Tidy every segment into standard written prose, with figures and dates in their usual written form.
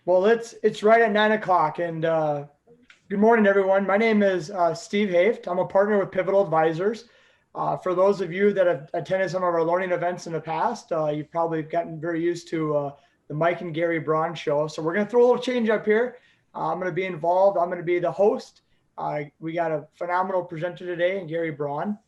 Well, it's right at 9 o'clock, and good morning, everyone. My name is Steve Haft. I'm a partner with Pivotal Advisors. For those of you that have attended some of our learning events in the past, you've probably gotten very used to the Mike and Gary Braun show. So we're going to throw a little change up here. I'm going to be involved. I'm going to be the host. We got a phenomenal presenter today, Gary Braun.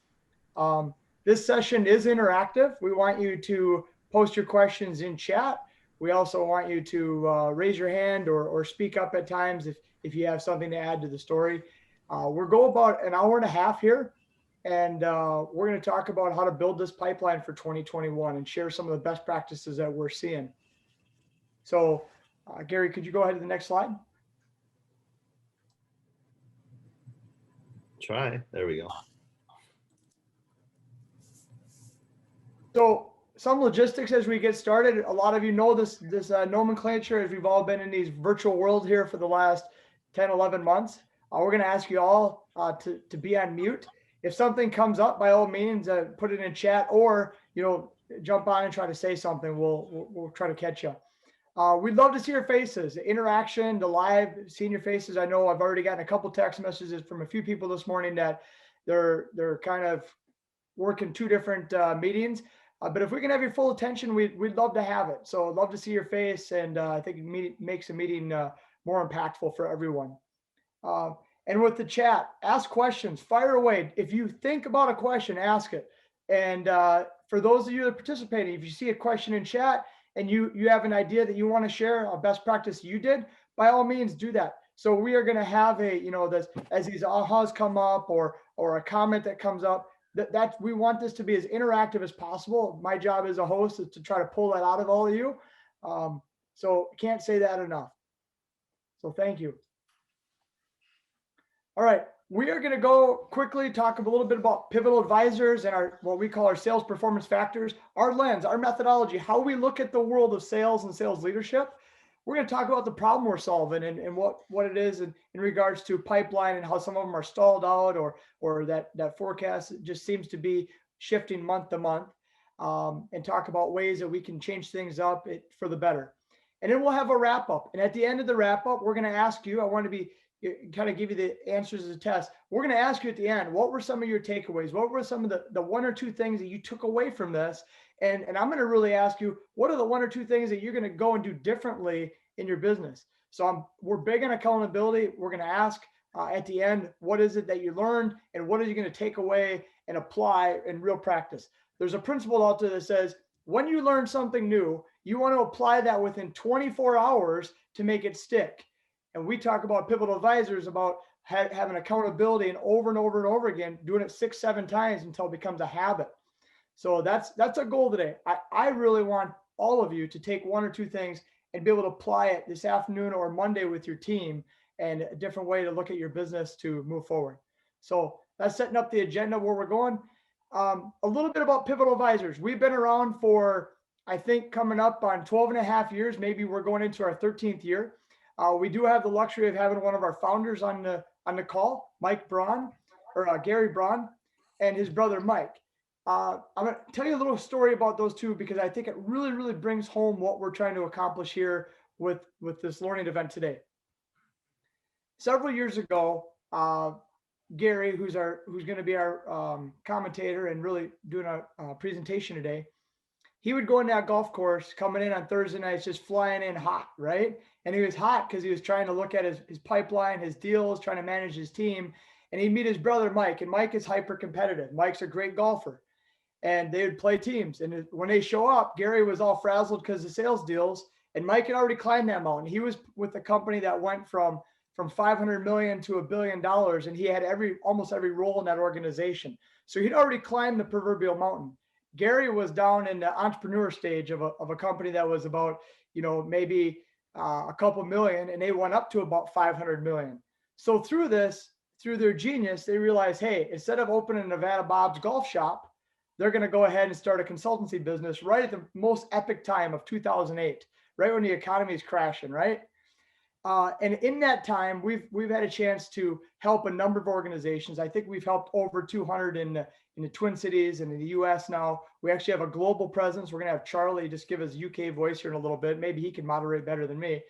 This session is interactive. We want you to post your questions in chat. We also want you to raise your hand or speak up at times if you have something to add to the story. We'll go about an hour and a half here, and we're going to talk about how to build this pipeline for 2021 and share some of the best practices that we're seeing. So, Gary, could you go ahead to the next slide? Try. There we go. So some logistics as we get started. A lot of you know this nomenclature as we've all been in these virtual world here for the last 10, 11 months. We're going to ask you all to be on mute. If something comes up, by all means, put it in chat or, jump on and try to say something. We'll try to catch you. We'd love to see your faces, the interaction, the live, seeing your faces. I know I've already gotten a couple text messages from a few people this morning that they're kind of working two different meetings. But if we can have your full attention, we'd love to have it. So I'd love to see your face, and I think it makes a meeting more impactful for everyone. And with the chat, ask questions, fire away. If you think about a question, ask it. And for those of you that are participating, if you see a question in chat and you have an idea that you want to share, a best practice you did, by all means, do that. So we are going to have as these ahas come up or a comment that comes up, that we want this to be as interactive as possible. My job as a host is to try to pull that out of all of you. So can't say that enough. So thank you. All right, we are going to go quickly talk a little bit about Pivotal Advisors and what we call our sales performance factors, our lens, our methodology, how we look at the world of sales and sales leadership. We're going to talk about the problem we're solving and what it is in regards to pipeline and how some of them are stalled out or that forecast just seems to be shifting month to month, and talk about ways that we can change things up for the better. And then we'll have a wrap up. And at the end of the wrap up, we're going to ask you, I want to kind of give you the answers as a test. We're going to ask you at the end, what were some of your takeaways? What were some of the one or two things that you took away from this? And I'm going to really ask you, what are the one or two things that you're going to go and do differently in your business? So we're big on accountability. We're going to ask at the end, what is it that you learned and what are you going to take away and apply in real practice? There's a principle out there that says, when you learn something new, you want to apply that within 24 hours to make it stick. And we talk about Pivotal Advisors about having accountability and over again, doing it 6, 7 times until it becomes a habit. So that's a goal today. I really want all of you to take one or two things and be able to apply it this afternoon or Monday with your team, and a different way to look at your business to move forward. So that's setting up the agenda where we're going. A little bit about Pivotal Advisors. We've been around for, I think, coming up on 12 and a half years. Maybe we're going into our 13th year. We do have the luxury of having one of our founders on the call, Gary Braun, and his brother Mike. I'm going to tell you a little story about those two because I think it really, really brings home what we're trying to accomplish here with this learning event today. Several years ago, Gary, who's going to be our commentator and really doing a presentation today, he would go in that golf course coming in on Thursday nights, just flying in hot, right? And he was hot because he was trying to look at his pipeline, his deals, trying to manage his team. And he'd meet his brother, Mike, and Mike is hyper competitive. Mike's a great golfer. And they would play teams. And when they show up, Gary was all frazzled because of sales deals. And Mike had already climbed that mountain. He was with a company that went from 500 million to $1 billion. And he had almost every role in that organization. So he'd already climbed the proverbial mountain. Gary was down in the entrepreneur stage of a company that was about, maybe a couple million, and they went up to about 500 million. So through their genius, they realized, hey, instead of opening Nevada Bob's golf shop, they're going to go ahead and start a consultancy business right at the most epic time of 2008, right when the economy is crashing, right? And in that time, we've had a chance to help a number of organizations. I think we've helped over 200 in the Twin Cities and in the US now. We actually have a global presence. We're going to have Charlie just give his UK voice here in a little bit. Maybe he can moderate better than me.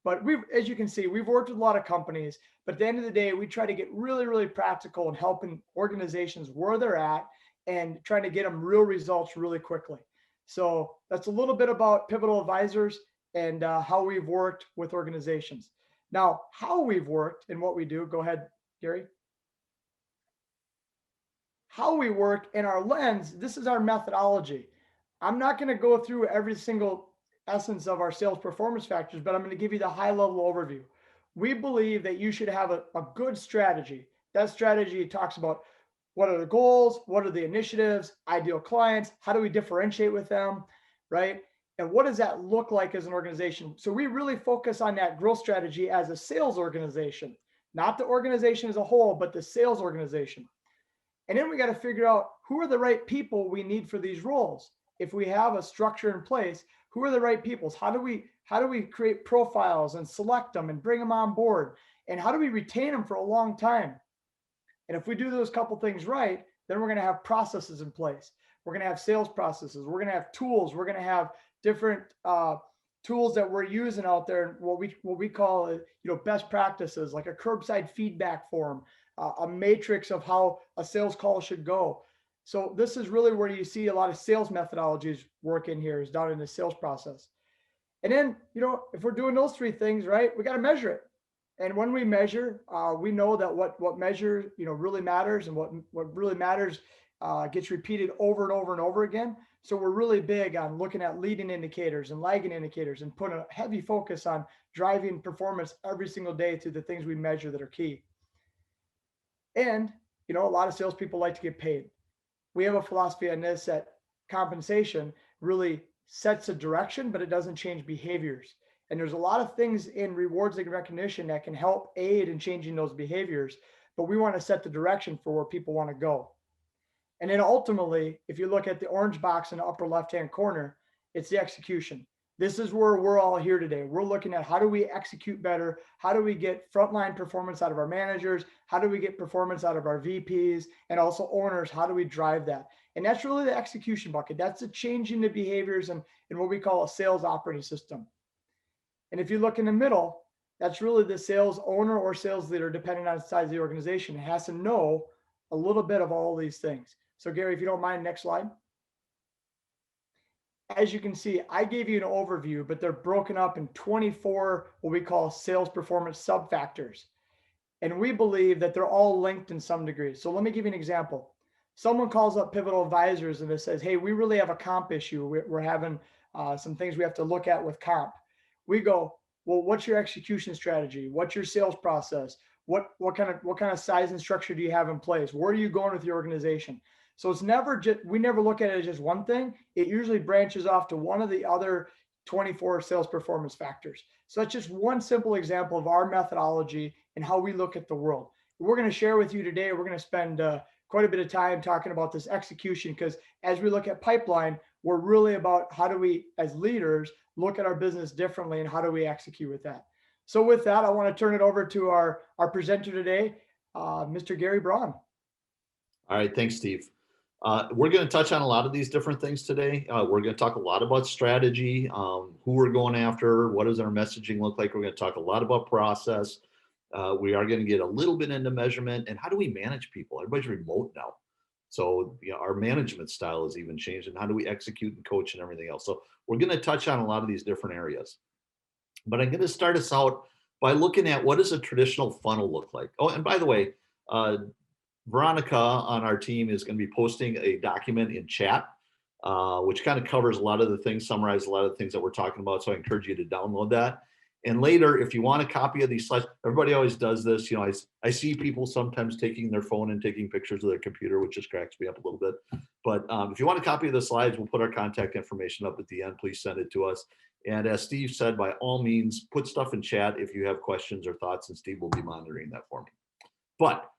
But as you can see, we've worked with a lot of companies, but at the end of the day, we try to get really, really practical in helping organizations where they're at and trying to get them real results really quickly. So that's a little bit about Pivotal Advisors and how we've worked with organizations. Now, how we've worked and what we do, go ahead, Gary. How we work in our lens, this is our methodology. I'm not going to go through every single essence of our sales performance factors, but I'm going to give you the high level overview. We believe that you should have a good strategy. That strategy talks about what are the goals, what are the initiatives, ideal clients, how do we differentiate with them, right? And what does that look like as an organization? So we really focus on that growth strategy as a sales organization, not the organization as a whole, but the sales organization. And then we got to figure out who are the right people we need for these roles. If we have a structure in place, who are the right people? How do we create profiles and select them and bring them on board? And how do we retain them for a long time? And if we do those couple things right, then we're going to have processes in place. We're going to have sales processes. We're going to have tools. We're going to have different tools that we're using out there. What we call best practices, like a curbside feedback form, a matrix of how a sales call should go. So this is really where you see a lot of sales methodologies work in here, is down in the sales process. And then, if we're doing those three things right, we got to measure it. And when we measure, we know that what measure, really matters, and what really matters gets repeated over and over and over again. So we're really big on looking at leading indicators and lagging indicators and putting a heavy focus on driving performance every single day through the things we measure that are key. And, a lot of salespeople like to get paid. We have a philosophy on this that compensation really sets a direction, but it doesn't change behaviors. And there's a lot of things in rewards and recognition that can help aid in changing those behaviors, but we want to set the direction for where people want to go. And then ultimately, if you look at the orange box in the upper left-hand corner, it's the execution. This is where we're all here today. We're looking at how do we execute better? How do we get frontline performance out of our managers? How do we get performance out of our VPs and also owners? How do we drive that? And that's really the execution bucket. That's the changing the behaviors and what we call a sales operating system. And if you look in the middle, that's really the sales owner or sales leader, depending on the size of the organization. It has to know a little bit of all these things. So Gary, if you don't mind, next slide. As you can see, I gave you an overview, but they're broken up in 24 what we call sales performance sub-factors. And we believe that they're all linked in some degree. So let me give you an example. Someone calls up Pivotal Advisors and it says, hey, we really have a comp issue. We're having some things we have to look at with comp. We go, well, what's your execution strategy? What's your sales process? What kind of size and structure do you have in place? Where are you going with your organization? So it's never just, we never look at it as just one thing. It usually branches off to one of the other 24 sales performance factors. So that's just one simple example of our methodology and how we look at the world. We're going to share with you today. We're going to spend quite a bit of time talking about this execution, because as we look at pipeline, we're really about how do we, as leaders, look at our business differently and how do we execute with that. So with that, I want to turn it over to our presenter today, Mr. Gary Braun. All right, thanks, Steve. We're going to touch on a lot of these different things today. We're going to talk a lot about strategy, who we're going after, what does our messaging look like. We're going to talk a lot about process. We are going to get a little bit into measurement and how do we manage people. Everybody's remote now. So our management style has even changed, and how do we execute and coach and everything else. So we're going to touch on a lot of these different areas. But I'm going to start us out by looking at what does a traditional funnel look like. Oh, and by the way, Veronica on our team is going to be posting a document in chat, which kind of covers a lot of the things, summarizes a lot of the things that we're talking about. So I encourage you to download that. And later, if you want a copy of these slides, everybody always does this. I see people sometimes taking their phone and taking pictures of their computer, which just cracks me up a little bit. But if you want a copy of the slides, we'll put our contact information up at the end. Please send it to us. And as Steve said, by all means, put stuff in chat if you have questions or thoughts, and Steve will be monitoring that for me. But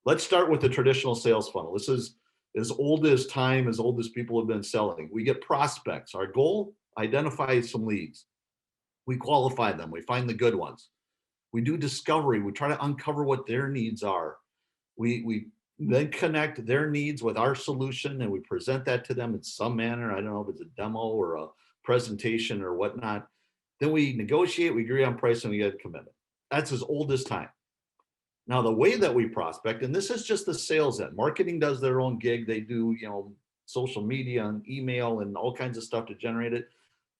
let's start with the traditional sales funnel. This is as old as time, as old as people have been selling. We get prospects. Our goal, identify some leads. We qualify them. We find the good ones. We do discovery. We try to uncover what their needs are. We then connect their needs with our solution, and we present that to them in some manner. I don't know if it's a demo or a presentation or whatnot. Then we negotiate, we agree on price, and we get a commitment. That's as old as time. Now, the way that we prospect, and this is just the sales end, marketing does their own gig. They do, social media and email and all kinds of stuff to generate it.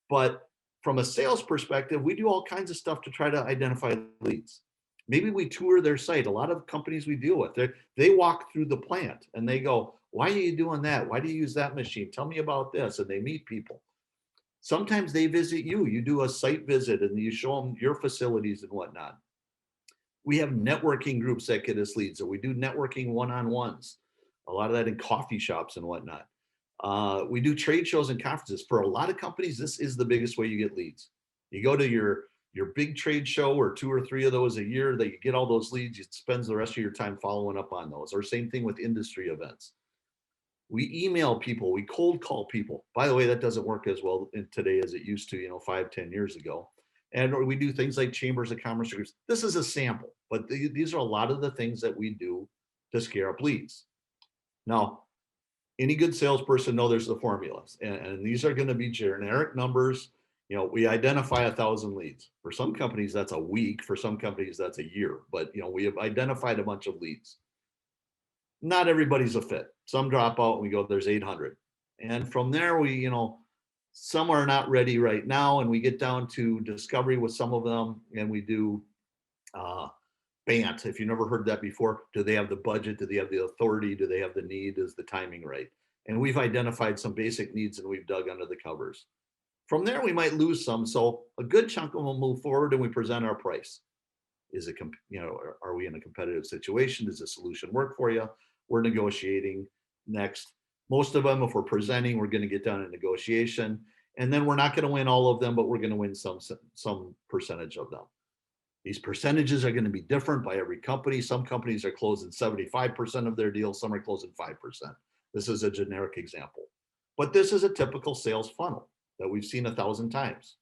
But from a sales perspective, we do all kinds of stuff to try to identify leads. Maybe we tour their site. A lot of companies we deal with, they walk through the plant and they go, why are you doing that? Why do you use that machine? Tell me about this. And they meet people. Sometimes they visit you. You do a site visit and you show them your facilities and whatnot. We have networking groups that get us leads, or we do networking one-on-ones. A lot of that in coffee shops and whatnot. We do trade shows and conferences. For a lot of companies, this is the biggest way you get leads. You go to your big trade show, or 2 or 3 of those a year, that you get all those leads. You spend the rest of your time following up on those. Or same thing with industry events. We email people, we cold call people. By the way, that doesn't work as well today as it used to, 5-10 years ago. And we do things like chambers of commerce groups. This is a sample, but these are a lot of the things that we do to scare up leads. Now, any good salesperson knows there's the formulas, and these are going to be generic numbers. We identify 1,000 leads. For some companies, that's a week. For some companies, that's a year. But we have identified a bunch of leads. Not everybody's a fit. Some drop out and we go, there's 800. And from there, we, some are not ready right now. And we get down to discovery with some of them. And we do BANT. If you never heard that before, do they have the budget? Do they have the authority? Do they have the need? Is the timing right? And we've identified some basic needs and we've dug under the covers. From there, we might lose some. So a good chunk of them will move forward and we present our price. Is it, are we in a competitive situation? Does the solution work for you? We're negotiating next. Most of them, if we're presenting, we're going to get down in negotiation. And then we're not going to win all of them, but we're going to win some percentage of them. These percentages are going to be different by every company. Some companies are closing 75% of their deals. Some are closing 5%. This is a generic example. But this is a typical sales funnel that we've seen 1,000 times.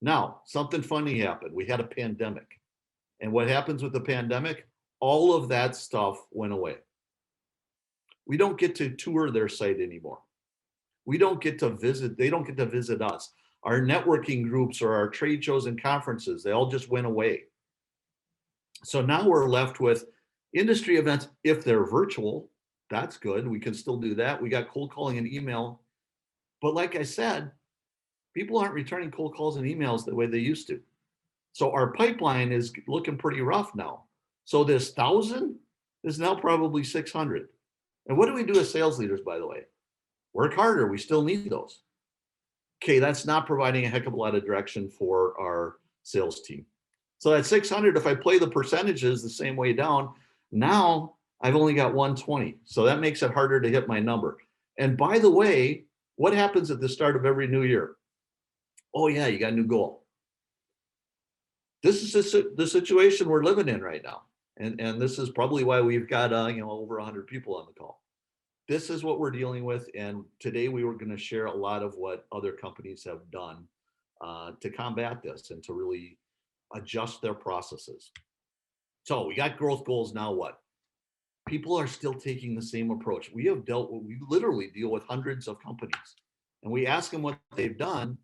Now, something funny happened. We had a pandemic. And what happens with the pandemic? All of that stuff went away. We don't get to tour their site anymore. We don't get to visit, they don't get to visit us. Our networking groups or our trade shows and conferences, they all just went away. So now we're left with industry events. If they're virtual, that's good. We can still do that. We got cold calling and email. But like I said, people aren't returning cold calls and emails the way they used to. So our pipeline is looking pretty rough now. So this 1,000 is now probably 600. And what do we do as sales leaders, by the way? Work harder. We still need those. Okay, that's not providing a heck of a lot of direction for our sales team. So at 600, if I play the percentages the same way down, now I've only got 120. So that makes it harder to hit my number. And by the way, what happens at the start of every new year? Oh yeah, you got a new goal. This is the situation we're living in right now. And this is probably why we've got over 100 people on the call. This is what we're dealing with. And today we were going to share a lot of what other companies have done to combat this and to really adjust their processes. So we got growth goals. Now what? People are still taking the same approach. We literally deal with hundreds of companies, and we ask them what they've done.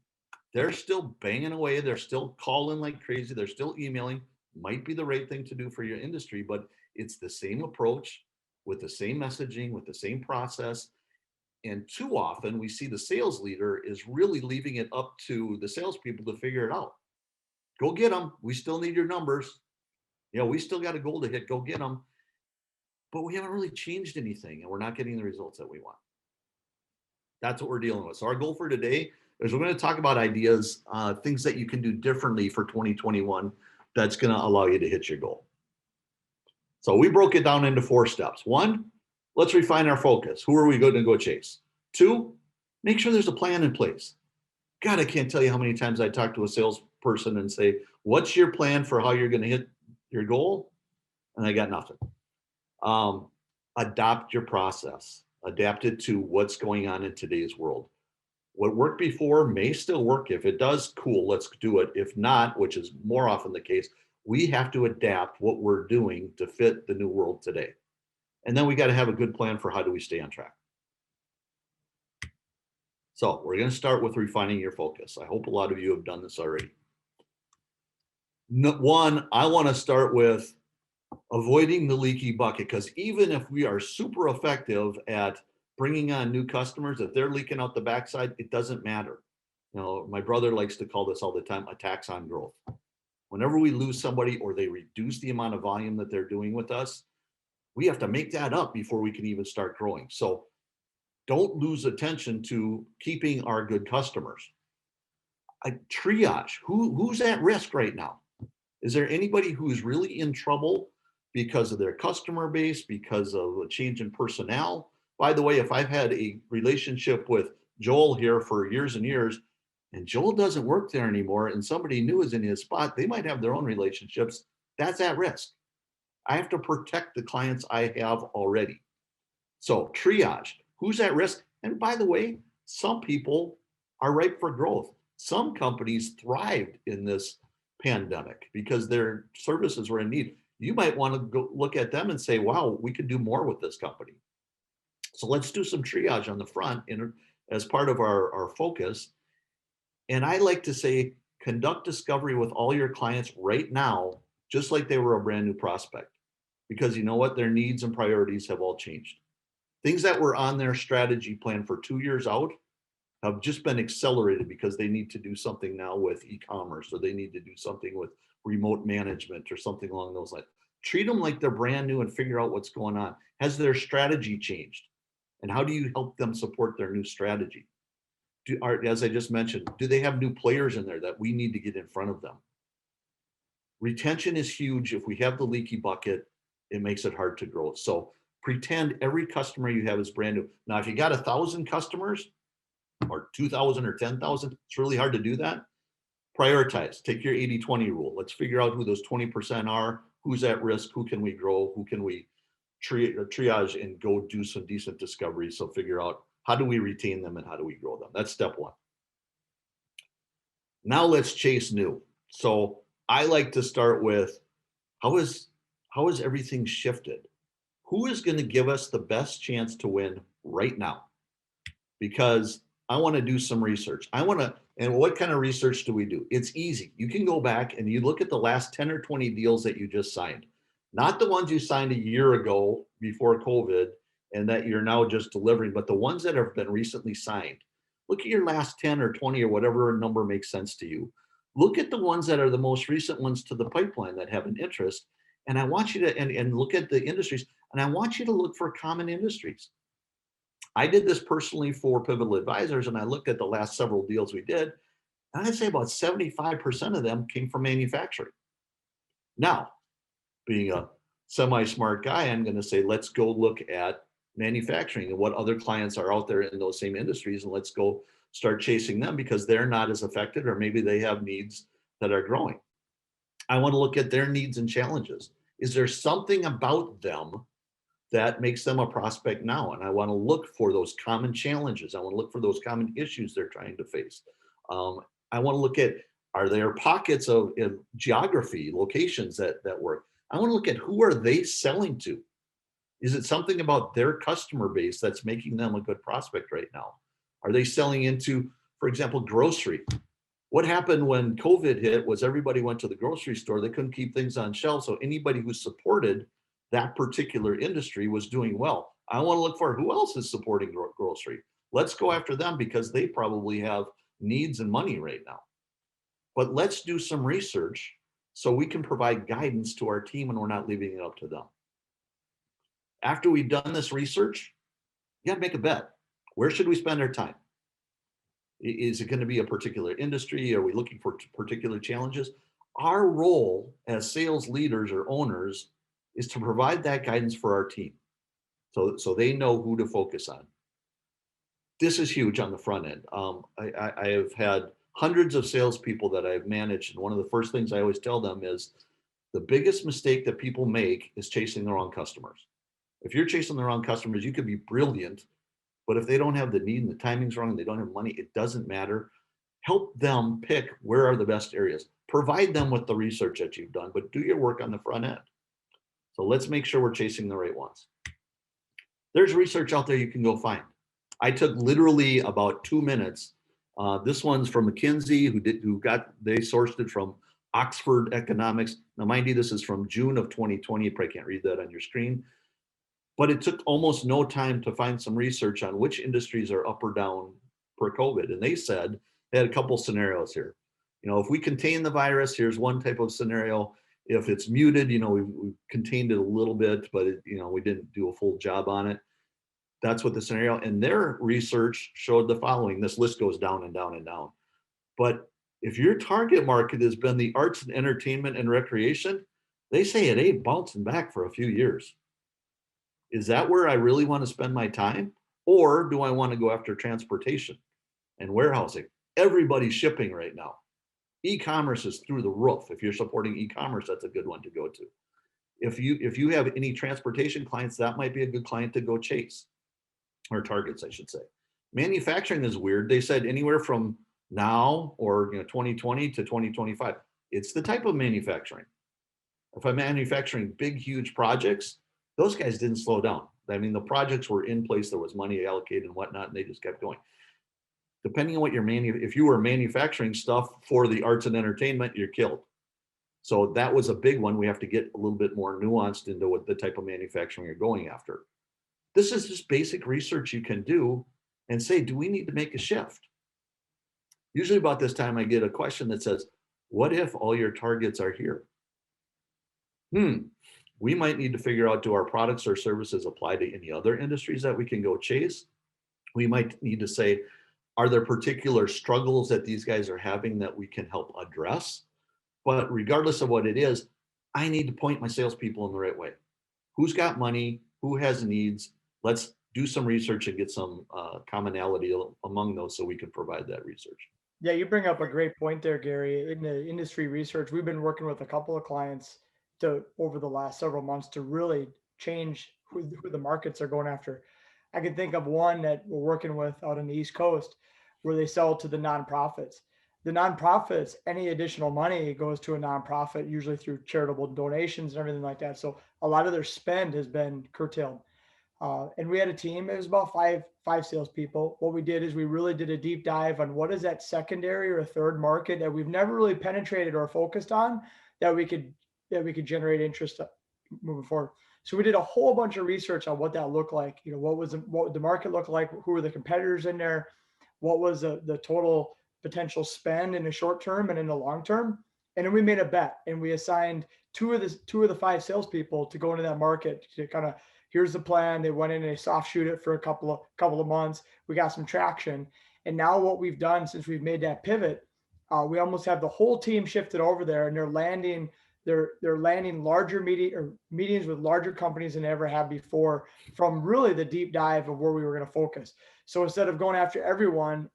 They're still banging away. They're still calling like crazy. They're still emailing. Might be the right thing to do for your industry, but it's the same approach with the same messaging, with the same process. And too often we see the sales leader is really leaving it up to the salespeople to figure it out. Go get them. We still need your numbers. We still got a goal to hit. Go get them. But we haven't really changed anything and we're not getting the results that we want. That's what we're dealing with. So our goal for today is we're going to talk about ideas, things that you can do differently for 2021 that's going to allow you to hit your goal. So we broke it down into 4 steps. 1, let's refine our focus. Who are we going to go chase? 2, make sure there's a plan in place. God, I can't tell you how many times I talk to a salesperson and say, what's your plan for how you're going to hit your goal? And I got nothing. Adopt your process. Adapt it to what's going on in today's world. What worked before may still work. If it does, cool, let's do it. If not, which is more often the case, we have to adapt what we're doing to fit the new world today. And then we got to have a good plan for how do we stay on track. So we're going to start with refining your focus. I hope a lot of you have done this already. One, I want to start with avoiding the leaky bucket, because even if we are super effective at bringing on new customers, if they're leaking out the backside, it doesn't matter. My brother likes to call this all the time a tax on growth. Whenever we lose somebody or they reduce the amount of volume that they're doing with us, we have to make that up before we can even start growing. So don't lose attention to keeping our good customers. Triage, who's at risk right now? Is there anybody who's really in trouble because of their customer base, because of a change in personnel? By the way, if I've had a relationship with Joel here for years and years, and Joel doesn't work there anymore, and somebody new is in his spot, they might have their own relationships. That's at risk. I have to protect the clients I have already. So triage, who's at risk? And by the way, some people are ripe for growth. Some companies thrived in this pandemic because their services were in need. You might want to go look at them and say, wow, we could do more with this company. So let's do some triage on the front as part of our focus. And I like to say, conduct discovery with all your clients right now, just like they were a brand new prospect, because you know what? Their needs and priorities have all changed. Things that were on their strategy plan for 2 years out have just been accelerated because they need to do something now with e-commerce, or they need to do something with remote management or something along those lines. Treat them like they're brand new and figure out what's going on. Has their strategy changed? And how do you help them support their new strategy? As I just mentioned, do they have new players in there that we need to get in front of them? Retention is huge. If we have the leaky bucket, it makes it hard to grow. So pretend every customer you have is brand new. Now, if you got 1,000 customers or 2,000 or 10,000, it's really hard to do that. Prioritize, take your 80-20 rule. Let's figure out who those 20% are, who's at risk, who can we grow, who can we triage and go do some decent discovery. So figure out, how do we retain them and how do we grow them? That's step one. Now let's chase new. So I like to start with, how is everything shifted? Who is going to give us the best chance to win right now? Because I want to do some research. And what kind of research do we do? It's easy. You can go back and you look at the last 10 or 20 deals that you just signed, not the ones you signed a year ago before COVID and that you're now just delivering, but the ones that have been recently signed. Look at your last 10 or 20 or whatever number makes sense to you. Look at the ones that are the most recent ones to the pipeline that have an interest. And I want you to, and look at the industries, and I want you to look for common industries. I did this personally for Pivotal Advisors, and I looked at the last several deals we did, and I'd say about 75% of them came from manufacturing. Now, being a semi-smart guy, I'm going to say, let's go look at manufacturing and what other clients are out there in those same industries, and let's go start chasing them because they're not as affected, or maybe they have needs that are growing. I want to look at their needs and challenges. Is there something about them that makes them a prospect now? And I want to look for those common challenges. I want to look for those common issues they're trying to face. I want to look at, are there pockets of geography, locations that work? I want to look at, who are they selling to? Is it something about their customer base that's making them a good prospect right now? Are they selling into, for example, grocery? What happened when COVID hit was everybody went to the grocery store. They couldn't keep things on shelves. So anybody who supported that particular industry was doing well. I want to look for who else is supporting grocery. Let's go after them because they probably have needs and money right now. But let's do some research so we can provide guidance to our team and we're not leaving it up to them. After we've done this research, you got to make a bet. Where should we spend our time? Is it going to be a particular industry? Are we looking for particular challenges? Our role as sales leaders or owners is to provide that guidance for our team so they know who to focus on. This is huge on the front end. I have had hundreds of salespeople that I've managed, and one of the first things I always tell them is the biggest mistake that people make is chasing the wrong customers. If you're chasing the wrong customers, you could be brilliant, but if they don't have the need and the timing's wrong and they don't have money, it doesn't matter. Help them pick where are the best areas. Provide them with the research that you've done, but do your work on the front end. So let's make sure we're chasing the right ones. There's research out there you can go find. I took literally about 2 minutes. This one's from McKinsey, they sourced it from Oxford Economics. Now, mind you, this is from June of 2020. You probably can't read that on your screen, but it took almost no time to find some research on which industries are up or down per COVID. And they said they had a couple scenarios here. If we contain the virus, here's one type of scenario. If it's muted, we contained it a little bit, but we didn't do a full job on it. That's what the scenario. And their research showed the following. This list goes down and down and down. But if your target market has been the arts and entertainment and recreation, they say it ain't bouncing back for a few years. Is that where I really want to spend my time? Or do I want to go after transportation and warehousing? Everybody's shipping right now. E-commerce is through the roof. If you're supporting e-commerce, that's a good one to go to. If you have any transportation clients, that might be a good client to go chase, or targets, I should say. Manufacturing is weird. They said anywhere from now or 2020 to 2025. It's the type of manufacturing. If I'm manufacturing big, huge projects, those guys didn't slow down. I mean, the projects were in place, there was money allocated and whatnot, and they just kept going. Depending on what if you were manufacturing stuff for the arts and entertainment, you're killed. So that was a big one. We have to get a little bit more nuanced into what the type of manufacturing you're going after. This is just basic research you can do and say, do we need to make a shift? Usually about this time, I get a question that says, what if all your targets are here? We might need to figure out, do our products or services apply to any other industries that we can go chase? We might need to say, are there particular struggles that these guys are having that we can help address? But regardless of what it is, I need to point my salespeople in the right way. Who's got money? Who has needs? Let's do some research and get some commonality among those so we can provide that research. Yeah, you bring up a great point there, Gary. In the industry research, we've been working with a couple of clients over the last several months to really change who the markets are going after. I can think of one that we're working with out on the East Coast where they sell to the nonprofits. The nonprofits, any additional money goes to a nonprofit, usually through charitable donations and everything like that. So a lot of their spend has been curtailed. And we had a team, it was about five salespeople. What we did is we really did a deep dive on what is that secondary or a third market that we've never really penetrated or focused on that we could generate interest moving forward. So we did a whole bunch of research on what that looked like. What would the market look like? Who were the competitors in there? What was the total potential spend in the short term and in the long term? And then we made a bet, and we assigned two of the five salespeople to go into that market to kind of, here's the plan. They went in and they soft shoot it for a couple of months. We got some traction. And now what we've done since we've made that pivot, we almost have the whole team shifted over there, and they're landing larger meetings with larger companies than they ever had before, from really the deep dive of where we were going to focus. So instead of going after everyone,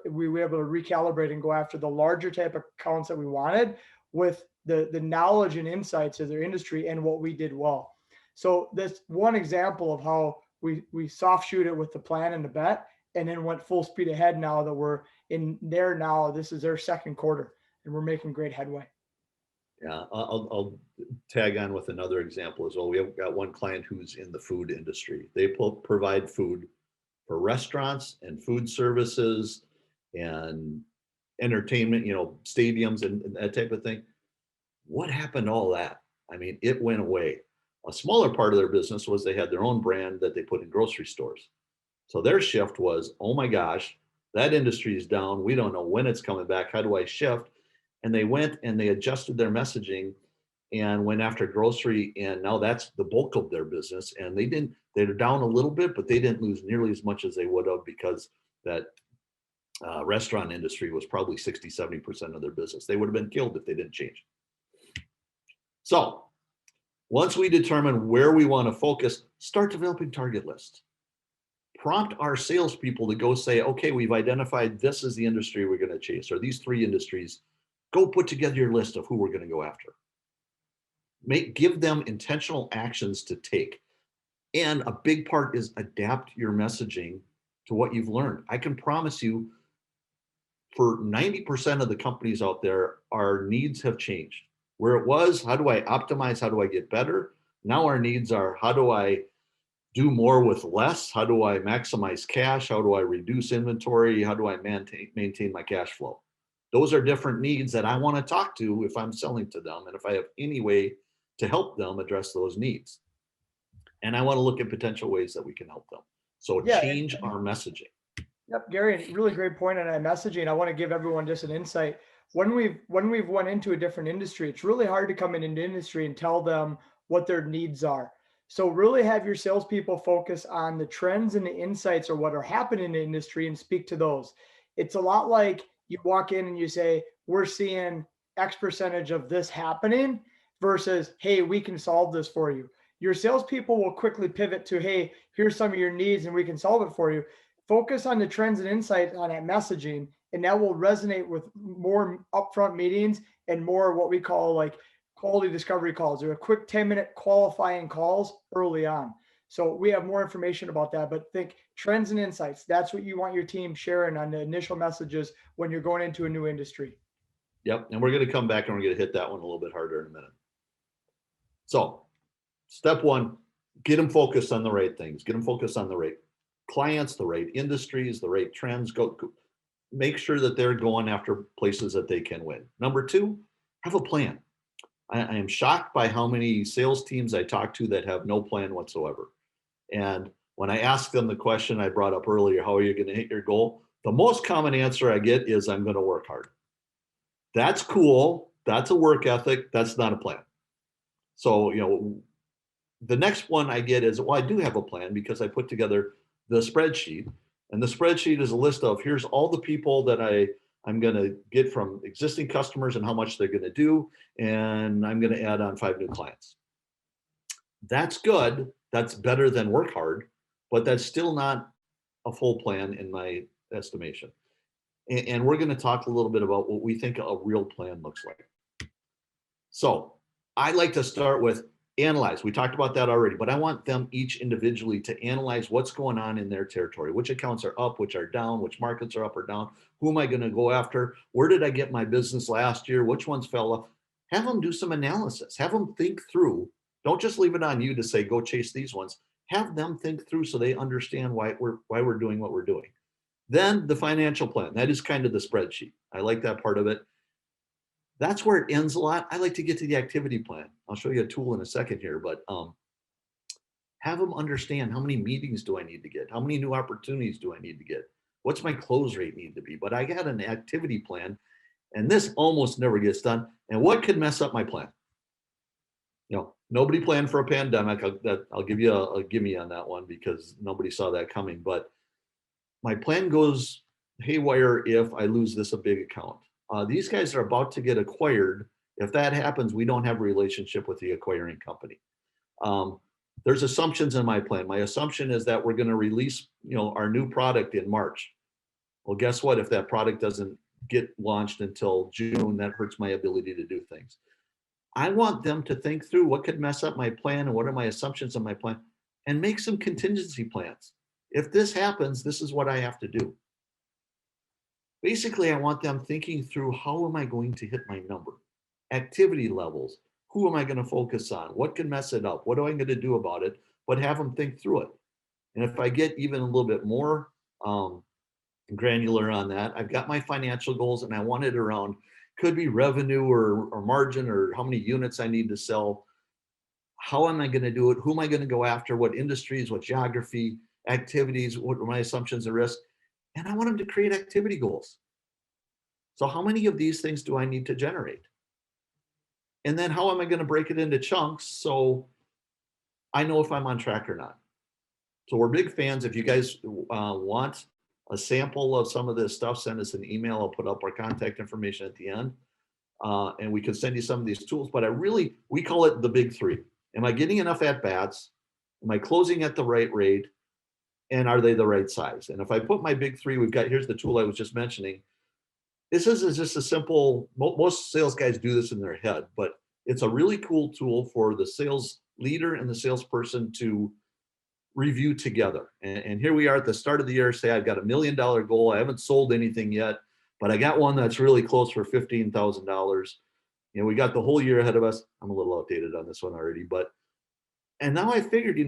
we were able to recalibrate and go after the larger type of accounts that we wanted with the knowledge and insights of their industry and what we did well. So that's one example of how we soft shoot it with the plan and the bet, and then went full speed ahead now that we're in there now. This is their second quarter, and we're making great headway. Yeah, I'll tag on with another example as well. We have got one client who's in the food industry. They provide food for restaurants and food services and entertainment, stadiums and that type of thing. What happened to all that? I mean, it went away. A smaller part of their business was they had their own brand that they put in grocery stores. So their shift was, oh my gosh, that industry is down. We don't know when it's coming back. How do I shift? And they went and they adjusted their messaging and went after grocery. And now that's the bulk of their business. And they're down a little bit, but they didn't lose nearly as much as they would have, because that restaurant industry was probably 60-70% of their business. They would have been killed if they didn't change. So once we determine where we want to focus, start developing target lists. Prompt our salespeople to go say, okay, we've identified this as the industry we're going to chase, or these three industries. Go put together your list of who we're going to go after. Give them intentional actions to take. And a big part is adapt your messaging to what you've learned. I can promise you, for 90% of the companies out there, our needs have changed. Where it was, how do I optimize? How do I get better? Now our needs are, how do I do more with less? How do I maximize cash? How do I reduce inventory? How do I maintain my cash flow? Those are different needs that I want to talk to if I'm selling to them and if I have any way to help them address those needs. And I want to look at potential ways that we can help them. So Yeah. change our messaging. Yep, Gary, really great point on that messaging. I want to give everyone just an insight. When we've went into a different industry, it's really hard to come in an industry and tell them what their needs are. So really have your salespeople focus on the trends and the insights or what are happening in the industry and speak to those. It's a lot like you walk in and you say, we're seeing X percentage of this happening versus, hey, we can solve this for you. Your salespeople will quickly pivot to, hey, here's some of your needs and we can solve it for you. Focus on the trends and insights on that messaging, and that will resonate with more upfront meetings and more what we call like quality discovery calls or a quick 10-minute qualifying calls early on. So we have more information about that, but think trends and insights. That's what you want your team sharing on the initial messages when you're going into a new industry. Yep. And we're going to come back and we're going to hit that one a little bit harder in a minute. So step one, get them focused on the right things, get them focused on the right clients, the right industries, the right trends. Go make sure that they're going after places that they can win. Number two, have a plan. I am shocked by how many sales teams I talk to that have no plan whatsoever. And when I ask them the question I brought up earlier, how are you going to hit your goal? The most common answer I get is I'm going to work hard. That's cool. That's a work ethic. That's not a plan. So, the next one I get is, well, I do have a plan because I put together the spreadsheet. And the spreadsheet is a list of here's all the people that I'm going to get from existing customers and how much they're going to do. And I'm going to add on 5 new clients. That's good. That's better than work hard, but that's still not a full plan in my estimation. And we're going to talk a little bit about what we think a real plan looks like. So I like to start with analyze. We talked about that already, but I want them each individually to analyze what's going on in their territory. Which accounts are up, which are down, which markets are up or down, who am I going to go after? Where did I get my business last year? Which ones fell off? Have them do some analysis. Have them think through. Don't just leave it on you to say, go chase these ones. Have them think through so they understand why we're doing what we're doing. Then the financial plan. That is kind of the spreadsheet. I like that part of it. That's where it ends a lot. I like to get to the activity plan. I'll show you a tool in a second here, but have them understand how many meetings do I need to get? How many new opportunities do I need to get? What's my close rate need to be? But I got an activity plan, and this almost never gets done. And what could mess up my plan? Nobody planned for a pandemic. I'll give you a gimme on that one because nobody saw that coming. But my plan goes haywire if I lose this a big account. These guys are about to get acquired. If that happens, we don't have a relationship with the acquiring company. There's assumptions in my plan. My assumption is that we're going to release, our new product in March. Well, guess what? If that product doesn't get launched until June, that hurts my ability to do things. I want them to think through what could mess up my plan and what are my assumptions on my plan and make some contingency plans. If this happens, this is what I have to do. Basically, I want them thinking through how am I going to hit my number? Activity levels. Who am I going to focus on? What can mess it up? What am I going to do about it? But have them think through it. And if I get even a little bit more granular on that, I've got my financial goals and I want it around, could be revenue or margin or how many units I need to sell. How am I going to do it? Who am I going to go after? What industries, what geography, activities, what are my assumptions and risks? And I want them to create activity goals. So how many of these things do I need to generate? And then how am I going to break it into chunks so I know if I'm on track or not? So we're big fans. If you guys want a sample of some of this stuff, send us an email. I'll put up our contact information at the end. And we can send you some of these tools. But we call it the big 3. Am I getting enough at-bats? Am I closing at the right rate? And are they the right size? And if I put my big 3, here's the tool I was just mentioning. This is just a simple, most sales guys do this in their head, but it's a really cool tool for the sales leader and the salesperson to review together. And here we are at the start of the year, say I've got $1 million goal. I haven't sold anything yet, but I got one that's really close for $15,000. We got the whole year ahead of us. I'm a little outdated on this one already, and now I figured,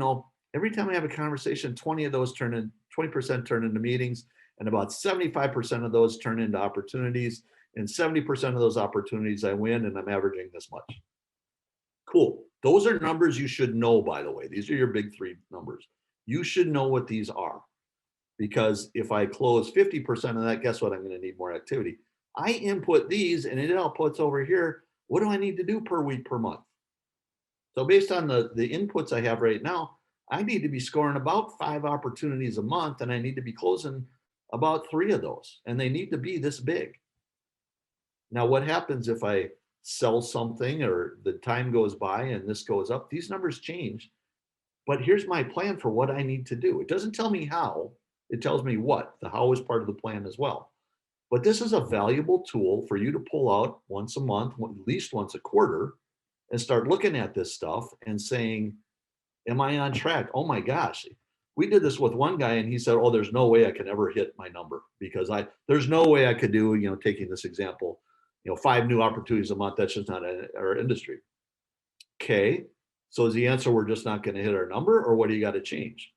every time I have a conversation, 20% turn into meetings, and about 75% of those turn into opportunities. And 70% of those opportunities I win, and I'm averaging this much. Cool. Those are numbers you should know, by the way. These are your big three numbers. You should know what these are, because if I close 50% of that, guess what? I'm going to need more activity. I input these and it outputs over here. What do I need to do per week, per month? So based on the inputs I have right now, I need to be scoring about 5 opportunities a month, and I need to be closing about 3 of those, and they need to be this big. Now, what happens if I sell something or the time goes by and this goes up? These numbers change, but here's my plan for what I need to do. It doesn't tell me how, it tells me what. The how is part of the plan as well. But this is a valuable tool for you to pull out once a month, at least once a quarter, and start looking at this stuff and saying, am I on track? Oh my gosh. We did this with one guy and he said, oh, there's no way I can ever hit my number, because there's no way I could do, taking this example, 5 new opportunities a month. That's just not our industry. Okay. So is the answer we're just not going to hit our number, or what do you got to change?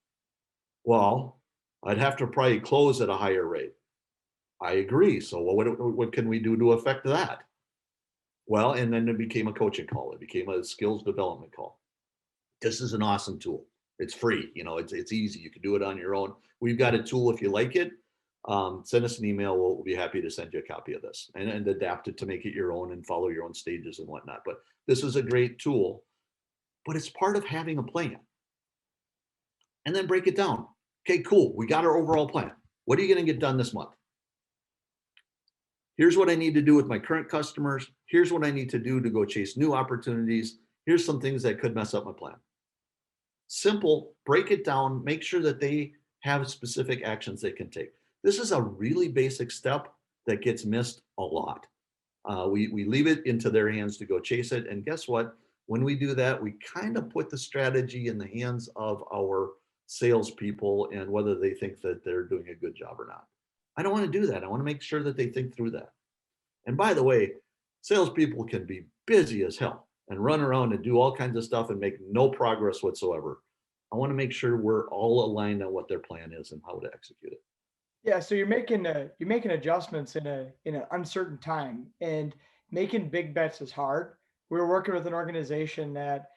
Well, I'd have to probably close at a higher rate. I agree. So what can we do to affect that? Well, and then it became a coaching call. It became a skills development call. This is an awesome tool. It's free. It's easy. You can do it on your own. We've got a tool. If you like it, send us an email. We'll be happy to send you a copy of this and adapt it to make it your own and follow your own stages and whatnot. But this is a great tool, but it's part of having a plan. And then break it down. Okay, cool. We got our overall plan. What are you going to get done this month? Here's what I need to do with my current customers. Here's what I need to do to go chase new opportunities. Here's some things that could mess up my plan. Simple, break it down, make sure that they have specific actions they can take. This is a really basic step that gets missed a lot. We leave it into their hands to go chase it. And guess what? When we do that, we kind of put the strategy in the hands of our salespeople and whether they think that they're doing a good job or not. I don't want to do that. I want to make sure that they think through that. And by the way, salespeople can be busy as hell and run around and do all kinds of stuff and make no progress whatsoever. I want to make sure we're all aligned on what their plan is and how to execute it. Yeah, so you're making adjustments in an uncertain time, and making big bets is hard. We were working with an organization that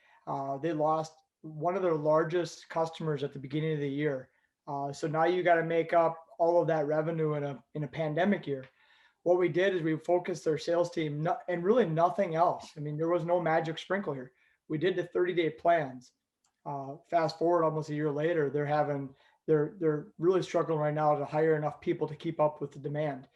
they lost one of their largest customers at the beginning of the year. So now you got to make up all of that revenue in a pandemic year. What we did is we focused their sales team and really nothing else. I mean, there was no magic sprinkle here. We did the 30-day plans. Fast forward almost a year later, they're really struggling right now to hire enough people to keep up with the demand.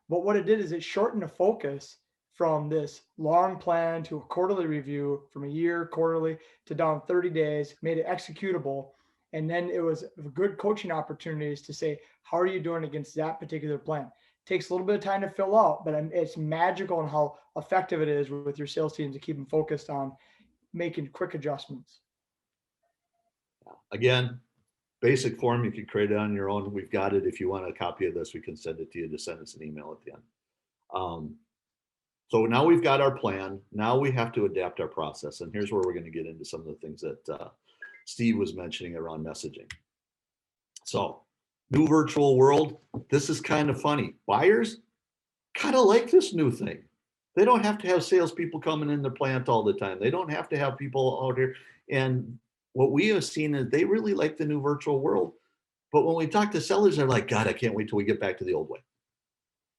But what it did is it shortened the focus from this long plan to a quarterly review, from a year quarterly to down 30 days, made it executable. And then it was good coaching opportunities to say, how are you doing against that particular plan? It takes a little bit of time to fill out, but it's magical in how effective it is with your sales team to keep them focused on making quick adjustments. Again, basic form, you can create it on your own. We've got it. If you want a copy of this, we can send it to you. Just send us an email at the end. So now we've got our plan. Now we have to adapt our process. And here's where we're going to get into some of the things that Steve was mentioning around messaging. So new virtual world. This is kind of funny. Buyers kind of like this new thing. They don't have to have salespeople coming in the plant all the time. They don't have to have people out here. And what we have seen is they really like the new virtual world. But when we talk to sellers, they're like, God, I can't wait till we get back to the old way.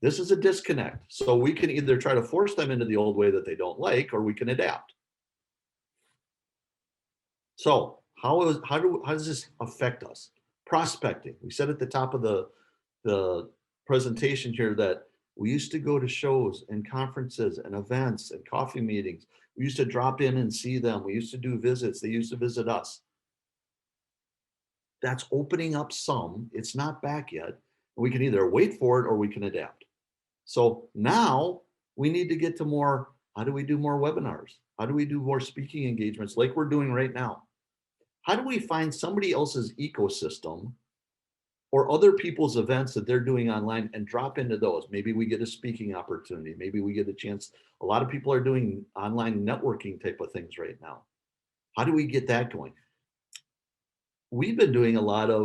This is a disconnect. So we can either try to force them into the old way that they don't like, or we can adapt. So how does this affect us? Prospecting. We said at the top of the presentation here that we used to go to shows and conferences and events and coffee meetings. We used to drop in and see them. We used to do visits. They used to visit us. That's opening up some. It's not back yet. We can either wait for it or we can adapt. So now we need to get to more, how do we do more webinars? How do we do more speaking engagements like we're doing right now? How do we find somebody else's ecosystem or other people's events that they're doing online and drop into those? Maybe we get a speaking opportunity. Maybe we get a chance. A lot of people are doing online networking type of things right now. How do we get that going? We've been doing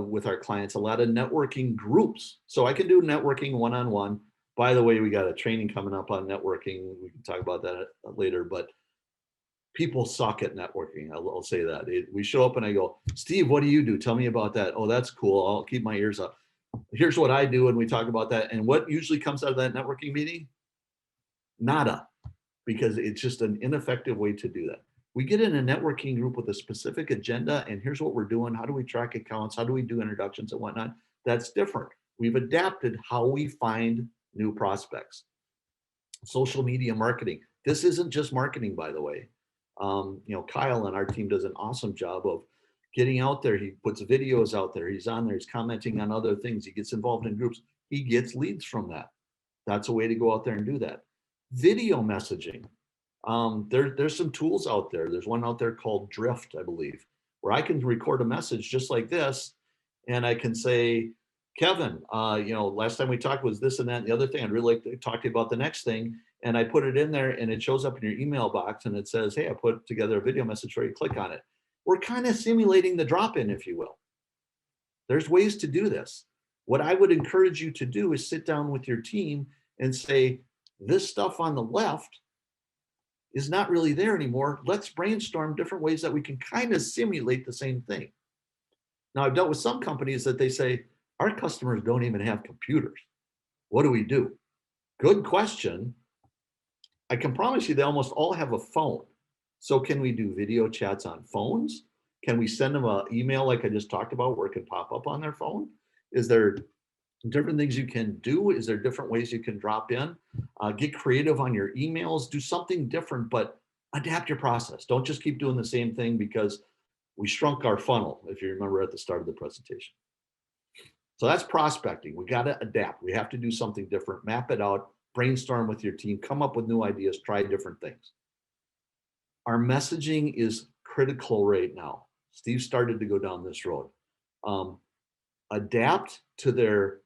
with our clients, a lot of networking groups. So I can do networking one-on-one, By the way, we got a training coming up on networking. We can talk about that later, but people suck at networking. I'll say that. We show up and I go, Steve, what do you do? Tell me about that. Oh, that's cool. I'll keep my ears up. Here's what I do. And we talk about that. And what usually comes out of that networking meeting? Nada, because it's just an ineffective way to do that. We get in a networking group with a specific agenda, and here's what we're doing. How do we track accounts? How do we do introductions and whatnot? That's different. We've adapted how we find new prospects. Social media marketing. This isn't just marketing, by the way. Kyle on our team does an awesome job of getting out there. He puts videos out there. He's on there. He's commenting on other things. He gets involved in groups. He gets leads from that. That's a way to go out there and do that. Video messaging. There's some tools out there. There's one out there called Drift, I believe, where I can record a message just like this, and I can say, Kevin, last time we talked was this and that and the other thing. I'd really like to talk to you about the next thing. And I put it in there and it shows up in your email box and it says, hey, I put together a video message for you. Click on it. We're kind of simulating the drop-in, if you will. There's ways to do this. What I would encourage you to do is sit down with your team and say, this stuff on the left is not really there anymore. Let's brainstorm different ways that we can kind of simulate the same thing. Now, I've dealt with some companies that they say, our customers don't even have computers. What do we do? Good question. I can promise you they almost all have a phone. So can we do video chats on phones? Can we send them an email like I just talked about where it can pop up on their phone? Is there different things you can do? Is there different ways you can drop in? Get creative on your emails. Do something different, but adapt your process. Don't just keep doing the same thing because we shrunk our funnel, if you remember at the start of the presentation. So that's prospecting. We got to adapt. We have to do something different, map it out, brainstorm with your team, come up with new ideas, try different things. Our messaging is critical right now. Steve started to go down this road. Adapt to their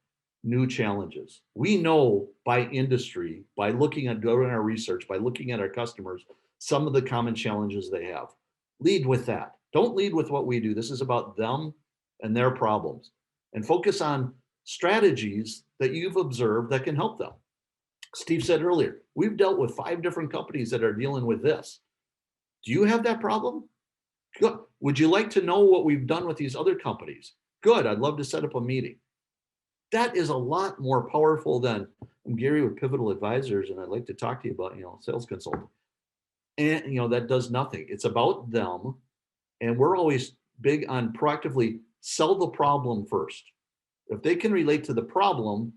new challenges. We know by industry, by looking at doing our research, by looking at our customers, some of the common challenges they have. Lead with that. Don't lead with what we do. This is about them and their problems. And focus on strategies that you've observed that can help them. Steve said earlier, we've dealt with 5 different companies that are dealing with this. Do you have that problem? Good. Would you like to know what we've done with these other companies? Good. I'd love to set up a meeting. That is a lot more powerful than, I'm Gary with Pivotal Advisors, and I'd like to talk to you about, sales consulting. And, that does nothing. It's about them. And we're always big on proactively sell the problem first. If they can relate to the problem,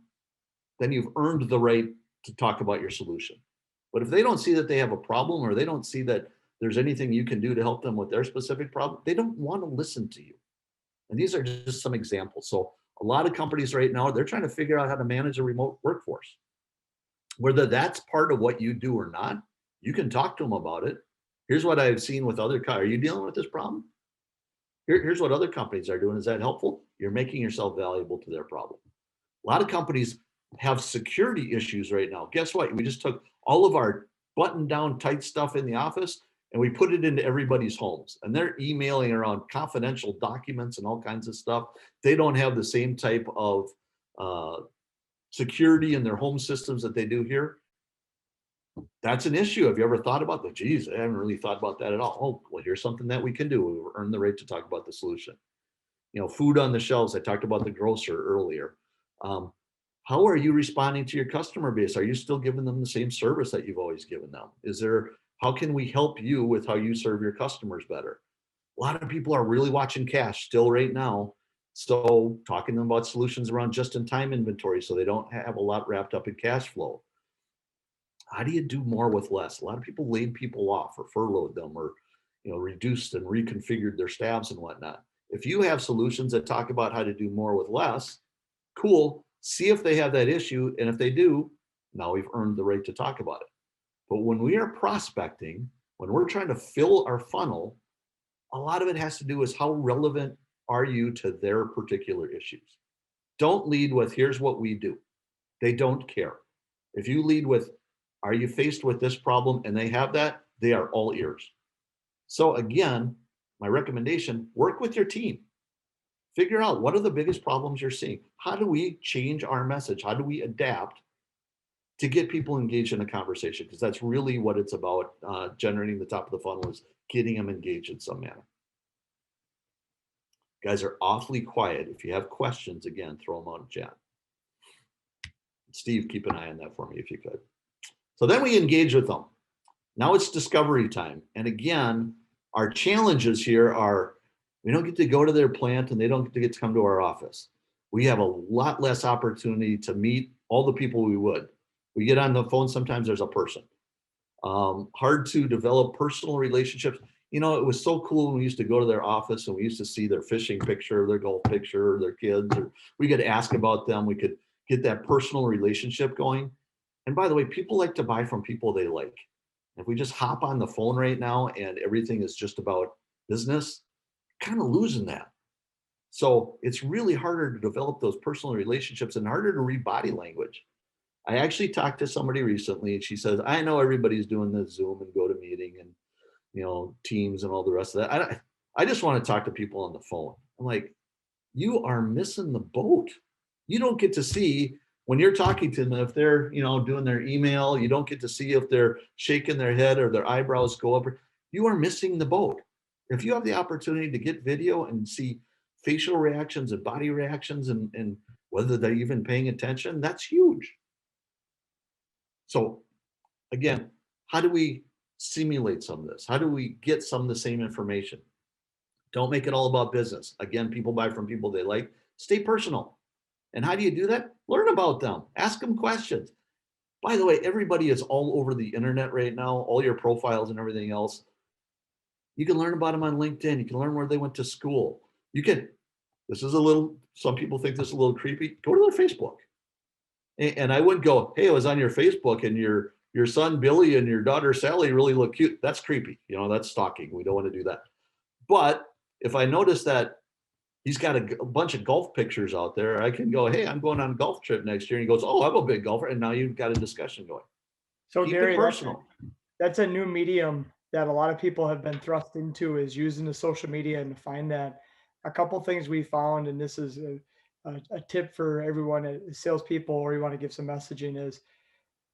then you've earned the right to talk about your solution. But if they don't see that they have a problem, or they don't see that there's anything you can do to help them with their specific problem, they don't want to listen to you. And these are just some examples. So a lot of companies right now, they're trying to figure out how to manage a remote workforce. Whether that's part of what you do or not, you can talk to them about it. Here's what I've seen with other, are you dealing with this problem? Here's what other companies are doing. Is that helpful? You're making yourself valuable to their problem. A lot of companies have security issues right now. Guess what? We just took all of our button down tight stuff in the office and we put it into everybody's homes, and they're emailing around confidential documents and all kinds of stuff. They don't have the same type of security in their home systems that they do here. That's an issue. Have you ever thought about that? Geez, I haven't really thought about that at all. Oh, well, here's something that we can do. We earn the right to talk about the solution. Food on the shelves. I talked about the grocer earlier. How are you responding to your customer base? Are you still giving them the same service that you've always given them? How can we help you with how you serve your customers better? A lot of people are really watching cash still right now. So talking to them about solutions around just-in-time inventory so they don't have a lot wrapped up in cash flow. How do you do more with less? A lot of people laid people off or furloughed them or reduced and reconfigured their staffs and whatnot. If you have solutions that talk about how to do more with less, cool. See if they have that issue. And if they do, now we've earned the right to talk about it. But when we are prospecting, when we're trying to fill our funnel, a lot of it has to do with how relevant are you to their particular issues. Don't lead with, here's what we do. They don't care. If you lead with, are you faced with this problem? And they have that, they are all ears. So again, my recommendation, work with your team. Figure out what are the biggest problems you're seeing. How do we change our message? How do we adapt to get people engaged in a conversation, because that's really what it's about. Generating the top of the funnel is getting them engaged in some manner. Guys are awfully quiet. If you have questions, again, throw them out in chat. Steve, keep an eye on that for me if you could. So then we engage with them. Now it's discovery time. And again, our challenges here are we don't get to go to their plant and they don't get to come to our office. We have a lot less opportunity to meet all the people we would. We get on the phone, sometimes there's a person. Hard to develop personal relationships. You know, it was so cool when we used to go to their office and we used to see their fishing picture, their golf picture, their kids, or we could ask about them. We could get that personal relationship going. And by the way, people like to buy from people they like. If we just hop on the phone right now and everything is just about business, kind of losing that. So it's really harder to develop those personal relationships and harder to read body language. I actually talked to somebody recently and she says, I know everybody's doing this Zoom and GoToMeeting and, you know, Teams and all the rest of that. I just want to talk to people on the phone. I'm like, you are missing the boat. You don't get to see when you're talking to them, if they're, you know, doing their email, you don't get to see if they're shaking their head or their eyebrows go up. You are missing the boat. If you have the opportunity to get video and see facial reactions and body reactions and whether they're even paying attention, that's huge. So again, how do we simulate some of this? How do we get some of the same information? Don't make it all about business. Again, people buy from people they like. Stay personal. And how do you do that? Learn about them. Ask them questions. By the way, everybody is all over the internet right now, all your profiles and everything else. You can learn about them on LinkedIn. You can learn where they went to school. You can, this is a little, some people think this is a little creepy. Go to their Facebook. And I wouldn't go, hey, I was on your Facebook and your son Billy and your daughter Sally really look cute. That's creepy. You know, that's stalking. We don't want to do that. But if I notice that he's got a bunch of golf pictures out there, I can go, hey, I'm going on a golf trip next year. And he goes, oh, I'm a big golfer. And now you've got a discussion going. So Keep Gary, it personal. that's a new medium that a lot of people have been thrust into, is using the social media and to find that. A couple things we found, and this is a tip for everyone, salespeople, or you want to give some messaging, is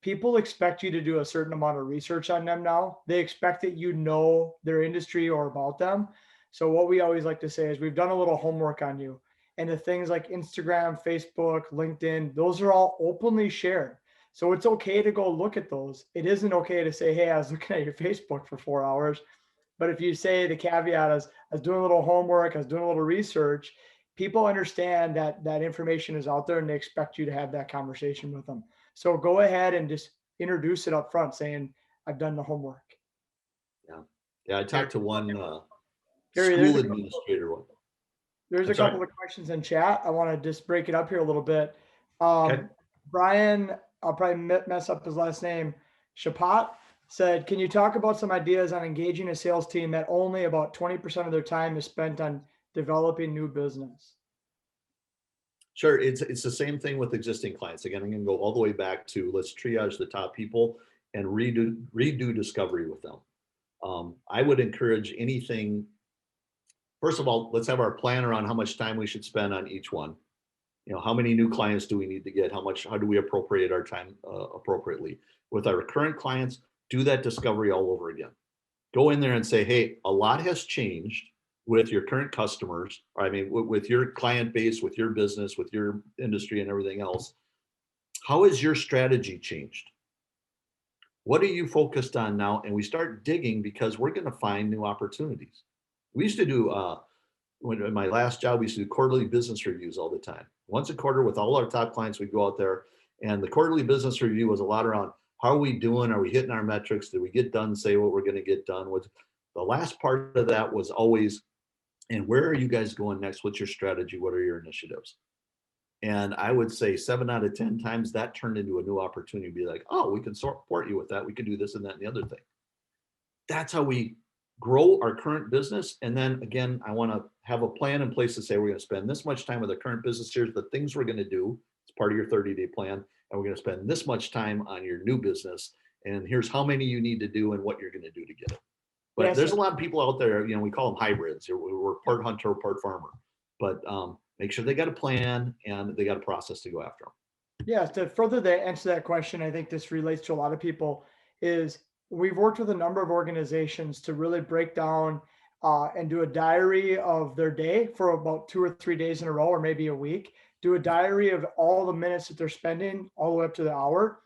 people expect you to do a certain amount of research on them now. They expect that you know their industry or about them. So what we always like to say is we've done a little homework on you. And the things like Instagram, Facebook, LinkedIn, those are all openly shared. So it's okay to go look at those. It isn't okay to say, hey, I was looking at your Facebook for 4 hours. But if you say the caveat is, I was doing a little homework, I was doing a little research, people understand that that information is out there and they expect you to have that conversation with them. So go ahead and just introduce it up front saying, I've done the homework. Yeah, I talked to one Gary, school administrator. There's a couple of questions in chat. I want to just break it up here a little bit. Okay. Brian, I'll probably mess up his last name, Chapat, said, can you talk about some ideas on engaging a sales team that only about 20% of their time is spent on developing new business? Sure, it's the same thing with existing clients. Again, I'm going to go all the way back to let's triage the top people and redo discovery with them. I would encourage anything. First of all, let's have our plan around how much time we should spend on each one. You know, how many new clients do we need to get? How do we appropriate our time appropriately? With our current clients, do that discovery all over again. Go in there and say, hey, a lot has changed with your current customers. I mean, with your client base, with your business, with your industry and everything else. How has your strategy changed? What are you focused on now? And we start digging because we're going to find new opportunities. We used to do, in my last job, we used to do quarterly business reviews all the time. Once a quarter with all our top clients, we'd go out there and the quarterly business review was a lot around how are we doing? Are we hitting our metrics? Did we get done, say what we're going to get done? The last part of that was always, and where are you guys going next? What's your strategy? What are your initiatives? And I would say 7 out of 10 times that turned into a new opportunity to be like, oh, we can support you with that. We can do this and that and the other thing. That's how we grow our current business. And then again, I want to have a plan in place to say we're going to spend this much time with our current business. Here's the things we're going to do. It's part of your 30-day plan. And we're going to spend this much time on your new business. And here's how many you need to do and what you're going to do to get it. But yes, there's a lot of people out there, you know, we call them hybrids. We're part hunter, part farmer. But make sure they got a plan and they got a process to go after them. Yeah, to further answer that question, I think this relates to a lot of people, is we've worked with a number of organizations to really break down and do a diary of their day for about 2 or 3 days in a row, or maybe a week. Do a diary of all the minutes that they're spending all the way up to the hour,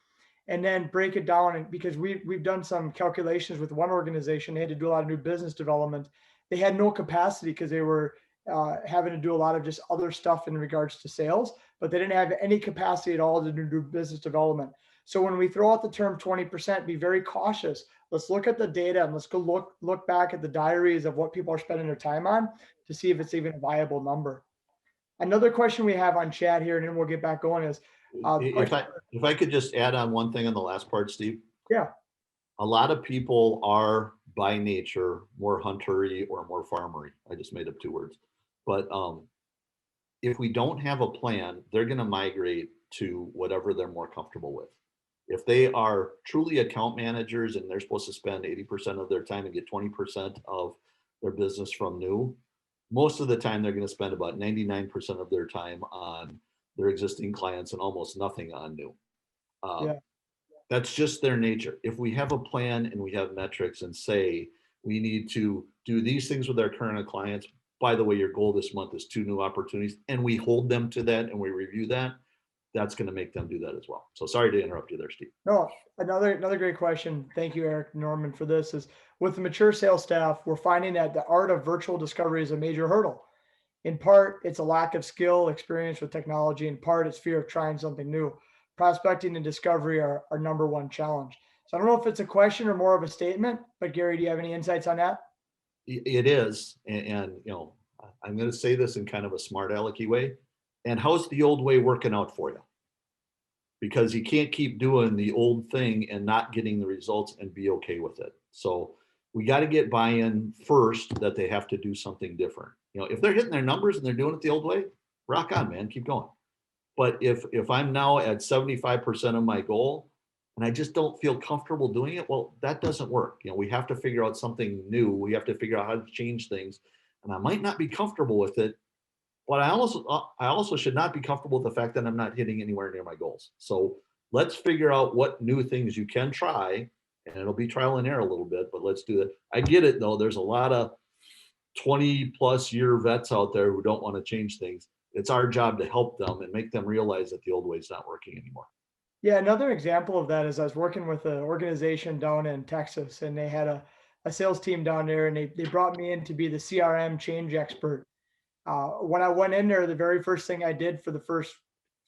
and then break it down. And because we've done some calculations with one organization, they had to do a lot of new business development. They had no capacity because they were having to do a lot of just other stuff in regards to sales, but they didn't have any capacity at all to do business development. So when we throw out the term 20%, be very cautious. Let's look at the data and let's go look back at the diaries of what people are spending their time on to see if it's even a viable number. Another question we have on chat here, and then we'll get back going, is If I could just add on one thing on the last part, Steve. yeah, A lot of people are by nature more huntery or more farmery. I just made up two words. But if we don't have a plan, they're going to migrate to whatever they're more comfortable with. If they are truly account managers and they're supposed to spend 80% of their time and get 20% of their business from new, most of the time they're going to spend about 99% of their time on their existing clients and almost nothing on new. yeah. That's just their nature. If we have a plan and we have metrics and say we need to do these things with our current clients, by the way, your goal this month is 2 new opportunities, and we hold them to that and we review that, that's going to make them do that as well. So sorry to interrupt you there, Steve. No, another great question. Thank you, Eric Norman, for this. Is with the mature sales staff, we're finding that the art of virtual discovery is a major hurdle. In part, it's a lack of skill, experience with technology. In part, it's fear of trying something new. Prospecting and discovery are our number one challenge. So I don't know if it's a question or more of a statement, but Gary, do you have any insights on that? It is, and I'm going to say this in kind of a smart alecky way. And how's the old way working out for you? Because you can't keep doing the old thing and not getting the results and be okay with it. So we got to get buy-in first that they have to do something different. If they're hitting their numbers and they're doing it the old way, rock on, man, keep going. But if I'm now at 75% of my goal and I just don't feel comfortable doing it, well, that doesn't work. We have to figure out something new. We have to figure out how to change things. And I might not be comfortable with it, but I also should not be comfortable with the fact that I'm not hitting anywhere near my goals. So let's figure out what new things you can try, and it'll be trial and error a little bit, but let's do it. I get it though. There's a lot of 20+ year vets out there who don't want to change things. It's our job to help them and make them realize that the old way is not working anymore. Yeah, another example of that is I was working with an organization down in Texas, and they had a sales team down there, and they brought me in to be the CRM change expert. When I went in there, the very first thing I did for the first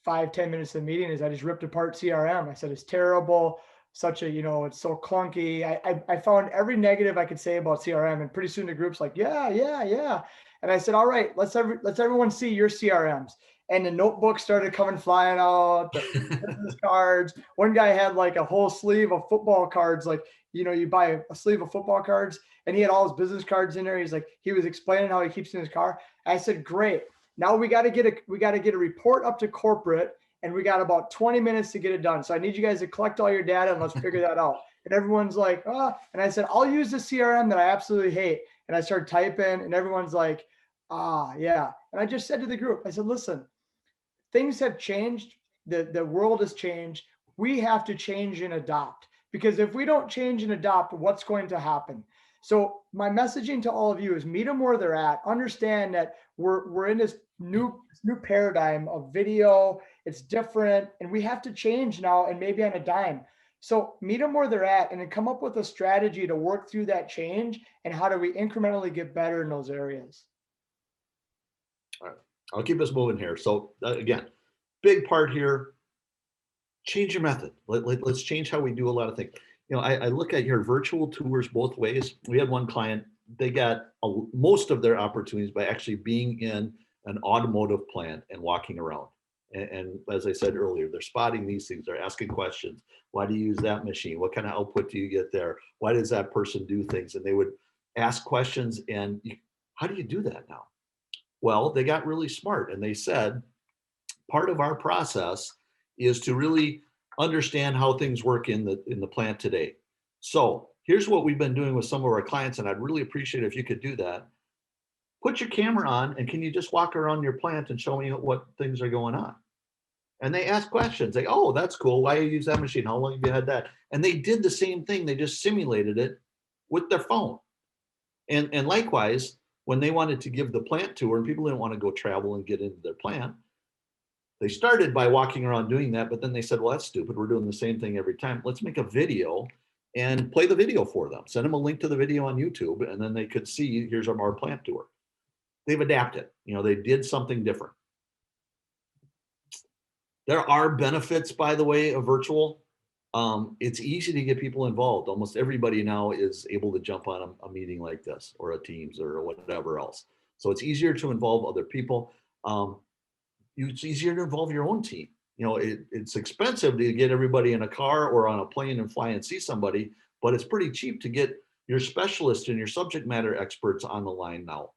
5-10 minutes of the meeting is I just ripped apart CRM. I said, it's terrible. Such a, it's so clunky. I found every negative I could say about CRM, and pretty soon the group's like, yeah, yeah, yeah. And I said, all right, let's everyone see your CRMs. And the notebooks started coming flying out, the business cards. One guy had like a whole sleeve of football cards, like, you buy a sleeve of football cards, and he had all his business cards in there. He was explaining how he keeps in his car. I said, great. Now we got to get a report up to corporate, and we got about 20 minutes to get it done. So I need you guys to collect all your data and let's figure that out. And everyone's like, and I said, I'll use the CRM that I absolutely hate. And I started typing, and everyone's like, yeah. And I just said to the group, I said, listen, things have changed. The world has changed. We have to change and adopt, because if we don't change and adopt, what's going to happen? So my messaging to all of you is meet them where they're at. Understand that we're in this new paradigm of video. It's different, and we have to change now, and maybe on a dime. So meet them where they're at, and then come up with a strategy to work through that change, and how do we incrementally get better in those areas. All right, I'll keep us moving here. So again, big part here, change your method. Let's change how we do a lot of things. I look at your virtual tours both ways. We had one client, they got most of their opportunities by actually being in an automotive plant and walking around. And as I said earlier, they're spotting these things. They're asking questions. Why do you use that machine? What kind of output do you get there? Why does that person do things? And they would ask questions. And how do you do that now? Well, they got really smart, and they said, part of our process is to really understand how things work in the plant today. So here's what we've been doing with some of our clients, and I'd really appreciate it if you could do that. Put your camera on, and can you just walk around your plant and show me what things are going on? And they ask questions like, oh, that's cool. Why do you use that machine? How long have you had that? And they did the same thing. They just simulated it with their phone. And likewise, when they wanted to give the plant tour and people didn't want to go travel and get into their plant, they started by walking around doing that, but then they said, well, that's stupid. We're doing the same thing every time. Let's make a video and play the video for them. Send them a link to the video on YouTube, and then they could see, here's our plant tour. They've adapted. They did something different. There are benefits, by the way, of virtual. It's easy to get people involved. Almost everybody now is able to jump on a meeting like this or a Teams or whatever else. So it's easier to involve other people. It's easier to involve your own team. It's expensive to get everybody in a car or on a plane and fly and see somebody, but it's pretty cheap to get your specialists and your subject matter experts on the line now.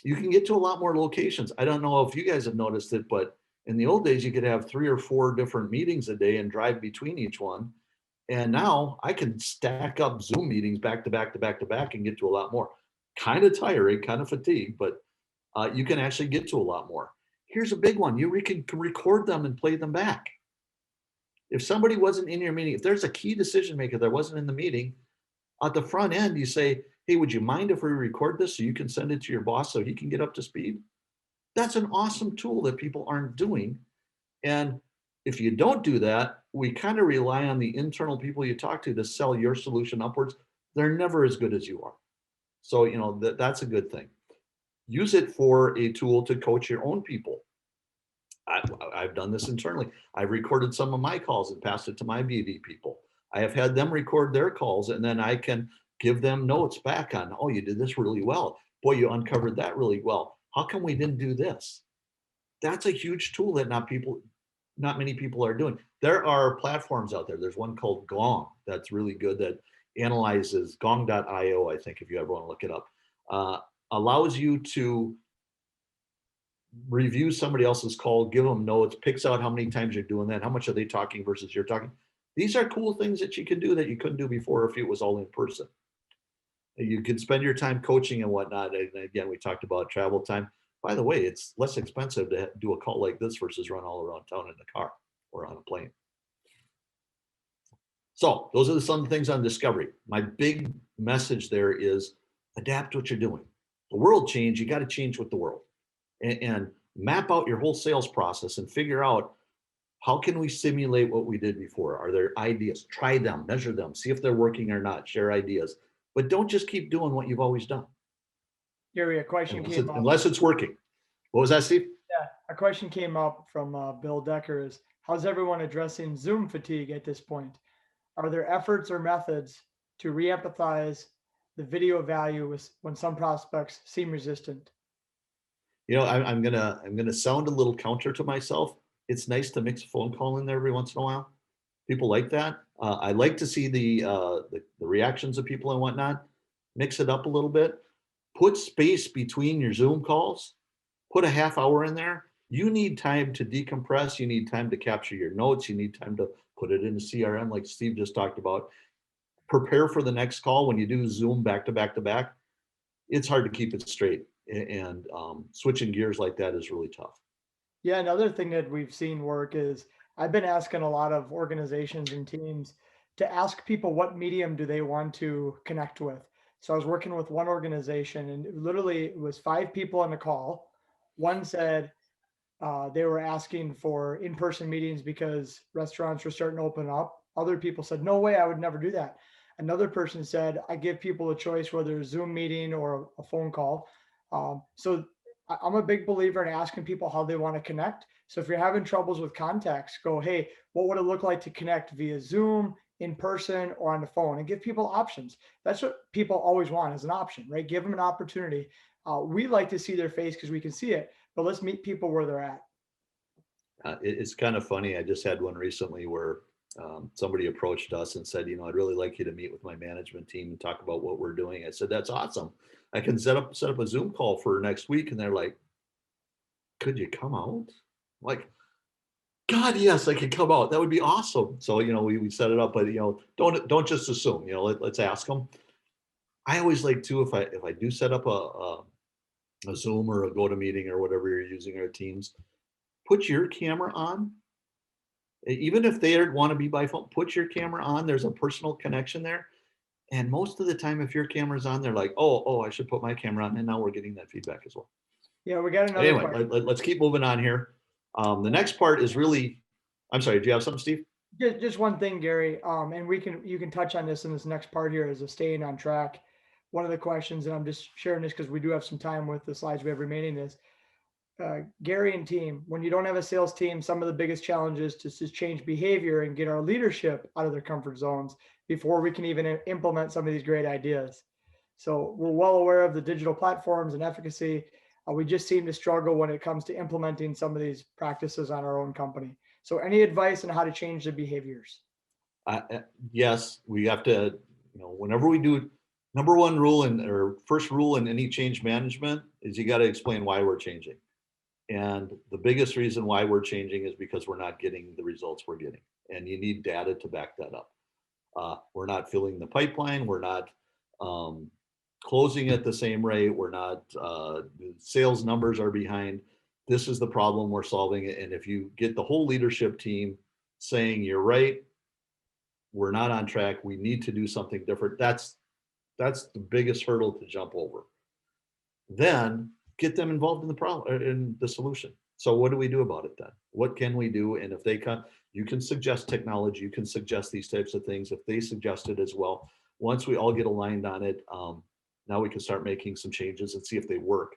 You can get to a lot more locations. I don't know if you guys have noticed it, but in the old days, you could have 3 or 4 different meetings a day and drive between each one. And now I can stack up Zoom meetings back to back to back to back and get to a lot more. Kind of tiring, kind of fatigued, but you can actually get to a lot more. Here's a big one. You can record them and play them back. If somebody wasn't in your meeting, if there's a key decision maker that wasn't in the meeting, at the front end, you say, hey, would you mind if we record this so you can send it to your boss so he can get up to speed? That's an awesome tool that people aren't doing. And if you don't do that, we kind of rely on the internal people you talk to sell your solution upwards. They're never as good as you are. So, that's a good thing. Use it for a tool to coach your own people. I've done this internally. I've recorded some of my calls and passed it to my BD people. I have had them record their calls, and then I can give them notes back on, oh, you did this really well. Boy, you uncovered that really well. How come we didn't do this? That's a huge tool that not many people are doing. There are platforms out there. There's one called Gong that's really good that analyzes gong.io, I think, if you ever want to look it up. Allows you to review somebody else's call, give them notes, picks out how many times you're doing that, how much are they talking versus you're talking. These are cool things that you can do that you couldn't do before if it was all in person. You can spend your time coaching and whatnot. And again, we talked about travel time. By the way, it's less expensive to do a call like this versus run all around town in the car or on a plane. So those are some things on discovery. My big message there is adapt what you're doing. The world changed, you got to change with the world. And map out your whole sales process and figure out how can we simulate what we did before? Are there ideas? Try them, measure them, see if they're working or not, share ideas. But don't just keep doing what you've always done. Gary, a question came up. Unless it's working. What was that, Steve? Yeah, a question came up from Bill Decker is, how's everyone addressing Zoom fatigue at this point? Are there efforts or methods to re-empathize the video value when some prospects seem resistant? I'm gonna sound a little counter to myself. It's nice to mix a phone call in there every once in a while. People like that. I like to see the reactions of people and whatnot. Mix it up a little bit. Put space between your Zoom calls. Put a half hour in there. You need time to decompress. You need time to capture your notes. You need time to put it into CRM like Steve just talked about. Prepare for the next call. When you do Zoom back to back to back, it's hard to keep it straight. And switching gears like that is really tough. Yeah, another thing that we've seen work is I've been asking a lot of organizations and teams to ask people what medium do they want to connect with. So I was working with one organization and literally it was 5 people on the call. One said they were asking for in-person meetings because restaurants were starting to open up. Other people said, no way, I would never do that. Another person said, I give people a choice, whether a Zoom meeting or a phone call. So I'm a big believer in asking people how they want to connect. So if you're having troubles with contacts, go, hey, what would it look like to connect via Zoom, in person, or on the phone? And give people options. That's what people always want, is an option, right? Give them an opportunity. We like to see their face because we can see it, but let's meet people where they're at. It's kind of funny. I just had one recently where somebody approached us and said, I'd really like you to meet with my management team and talk about what we're doing. I said, that's awesome. I can set up a Zoom call for next week. And they're like, could you come out? I'm like, God, yes, I can come out. That would be awesome. So, we set it up, but don't just assume, let's ask them. I always like to, if I do set up a Zoom or a GoToMeeting or whatever you're using, or Teams, put your camera on. Even if they want to be by phone, put your camera on. There's a personal connection there. And most of the time, if your camera's on, they're like, oh, I should put my camera on. And now we're getting that feedback as well. Yeah, we got another Anyway, question. let's keep moving on here. The next part is really, I'm sorry, do you have something, Steve? Just one thing, Gary, and you can touch on this in this next part here as a staying on track. One of the questions, and I'm just sharing this because we do have some time with the slides we have remaining, is Gary and team, when you don't have a sales team, some of the biggest challenges to change behavior and get our leadership out of their comfort zones before we can even implement some of these great ideas. So we're well aware of the digital platforms and efficacy. We just seem to struggle when it comes to implementing some of these practices on our own company. So any advice on how to change the behaviors? Yes, we have to, whenever we do, number one rule or first rule in any change management is you got to explain why we're changing. And the biggest reason why we're changing is because we're not getting the results we're getting. And you need data to back that up. We're not filling the pipeline. We're not closing at the same rate. We're not, sales numbers are behind. This is the problem we're solving. And if you get the whole leadership team saying, you're right, we're not on track, we need to do something different, that's the biggest hurdle to jump over. Then get them involved in the problem, in the solution. So what do we do about it then? What can we do? And if they come, you can suggest technology, you can suggest these types of things if they suggest it as well. Once we all get aligned on it, now we can start making some changes and see if they work.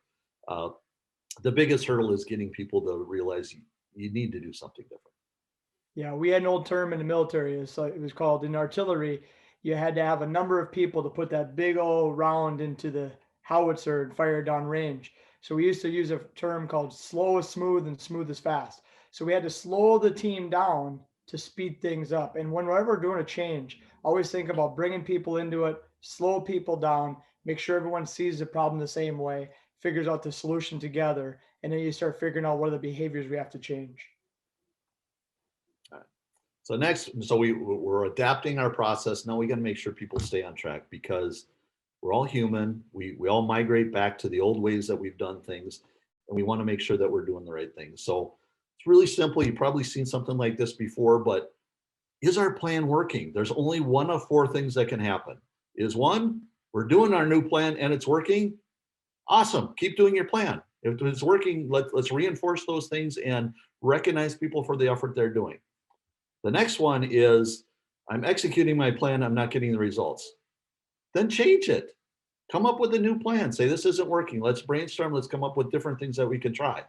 The biggest hurdle is getting people to realize you need to do something different. Yeah, we had an old term in the military. It was called in artillery. You had to have a number of people to put that big old round into the howitzer and fire it down range. So we used to use a term called slow is smooth and smooth is fast. So we had to slow the team down to speed things up. And whenever we're doing a change, always think about bringing people into it, slow people down, make sure everyone sees the problem the same way, figures out the solution together, and then you start figuring out what are the behaviors we have to change. So next, we're adapting our process. Now we got to make sure people stay on track because we're all human. We all migrate back to the old ways that we've done things, and we want to make sure that we're doing the right things. So it's really simple. You've probably seen something like this before, but is our plan working? There's only one of four things that can happen. Is one, we're doing our new plan and it's working. Awesome. Keep doing your plan. If it's working, let's reinforce those things and recognize people for the effort they're doing. The next one is I'm executing my plan, I'm not getting the results. Then change it. Come up with a new plan. Say, this isn't working. Let's brainstorm. Let's come up with different things that we can try.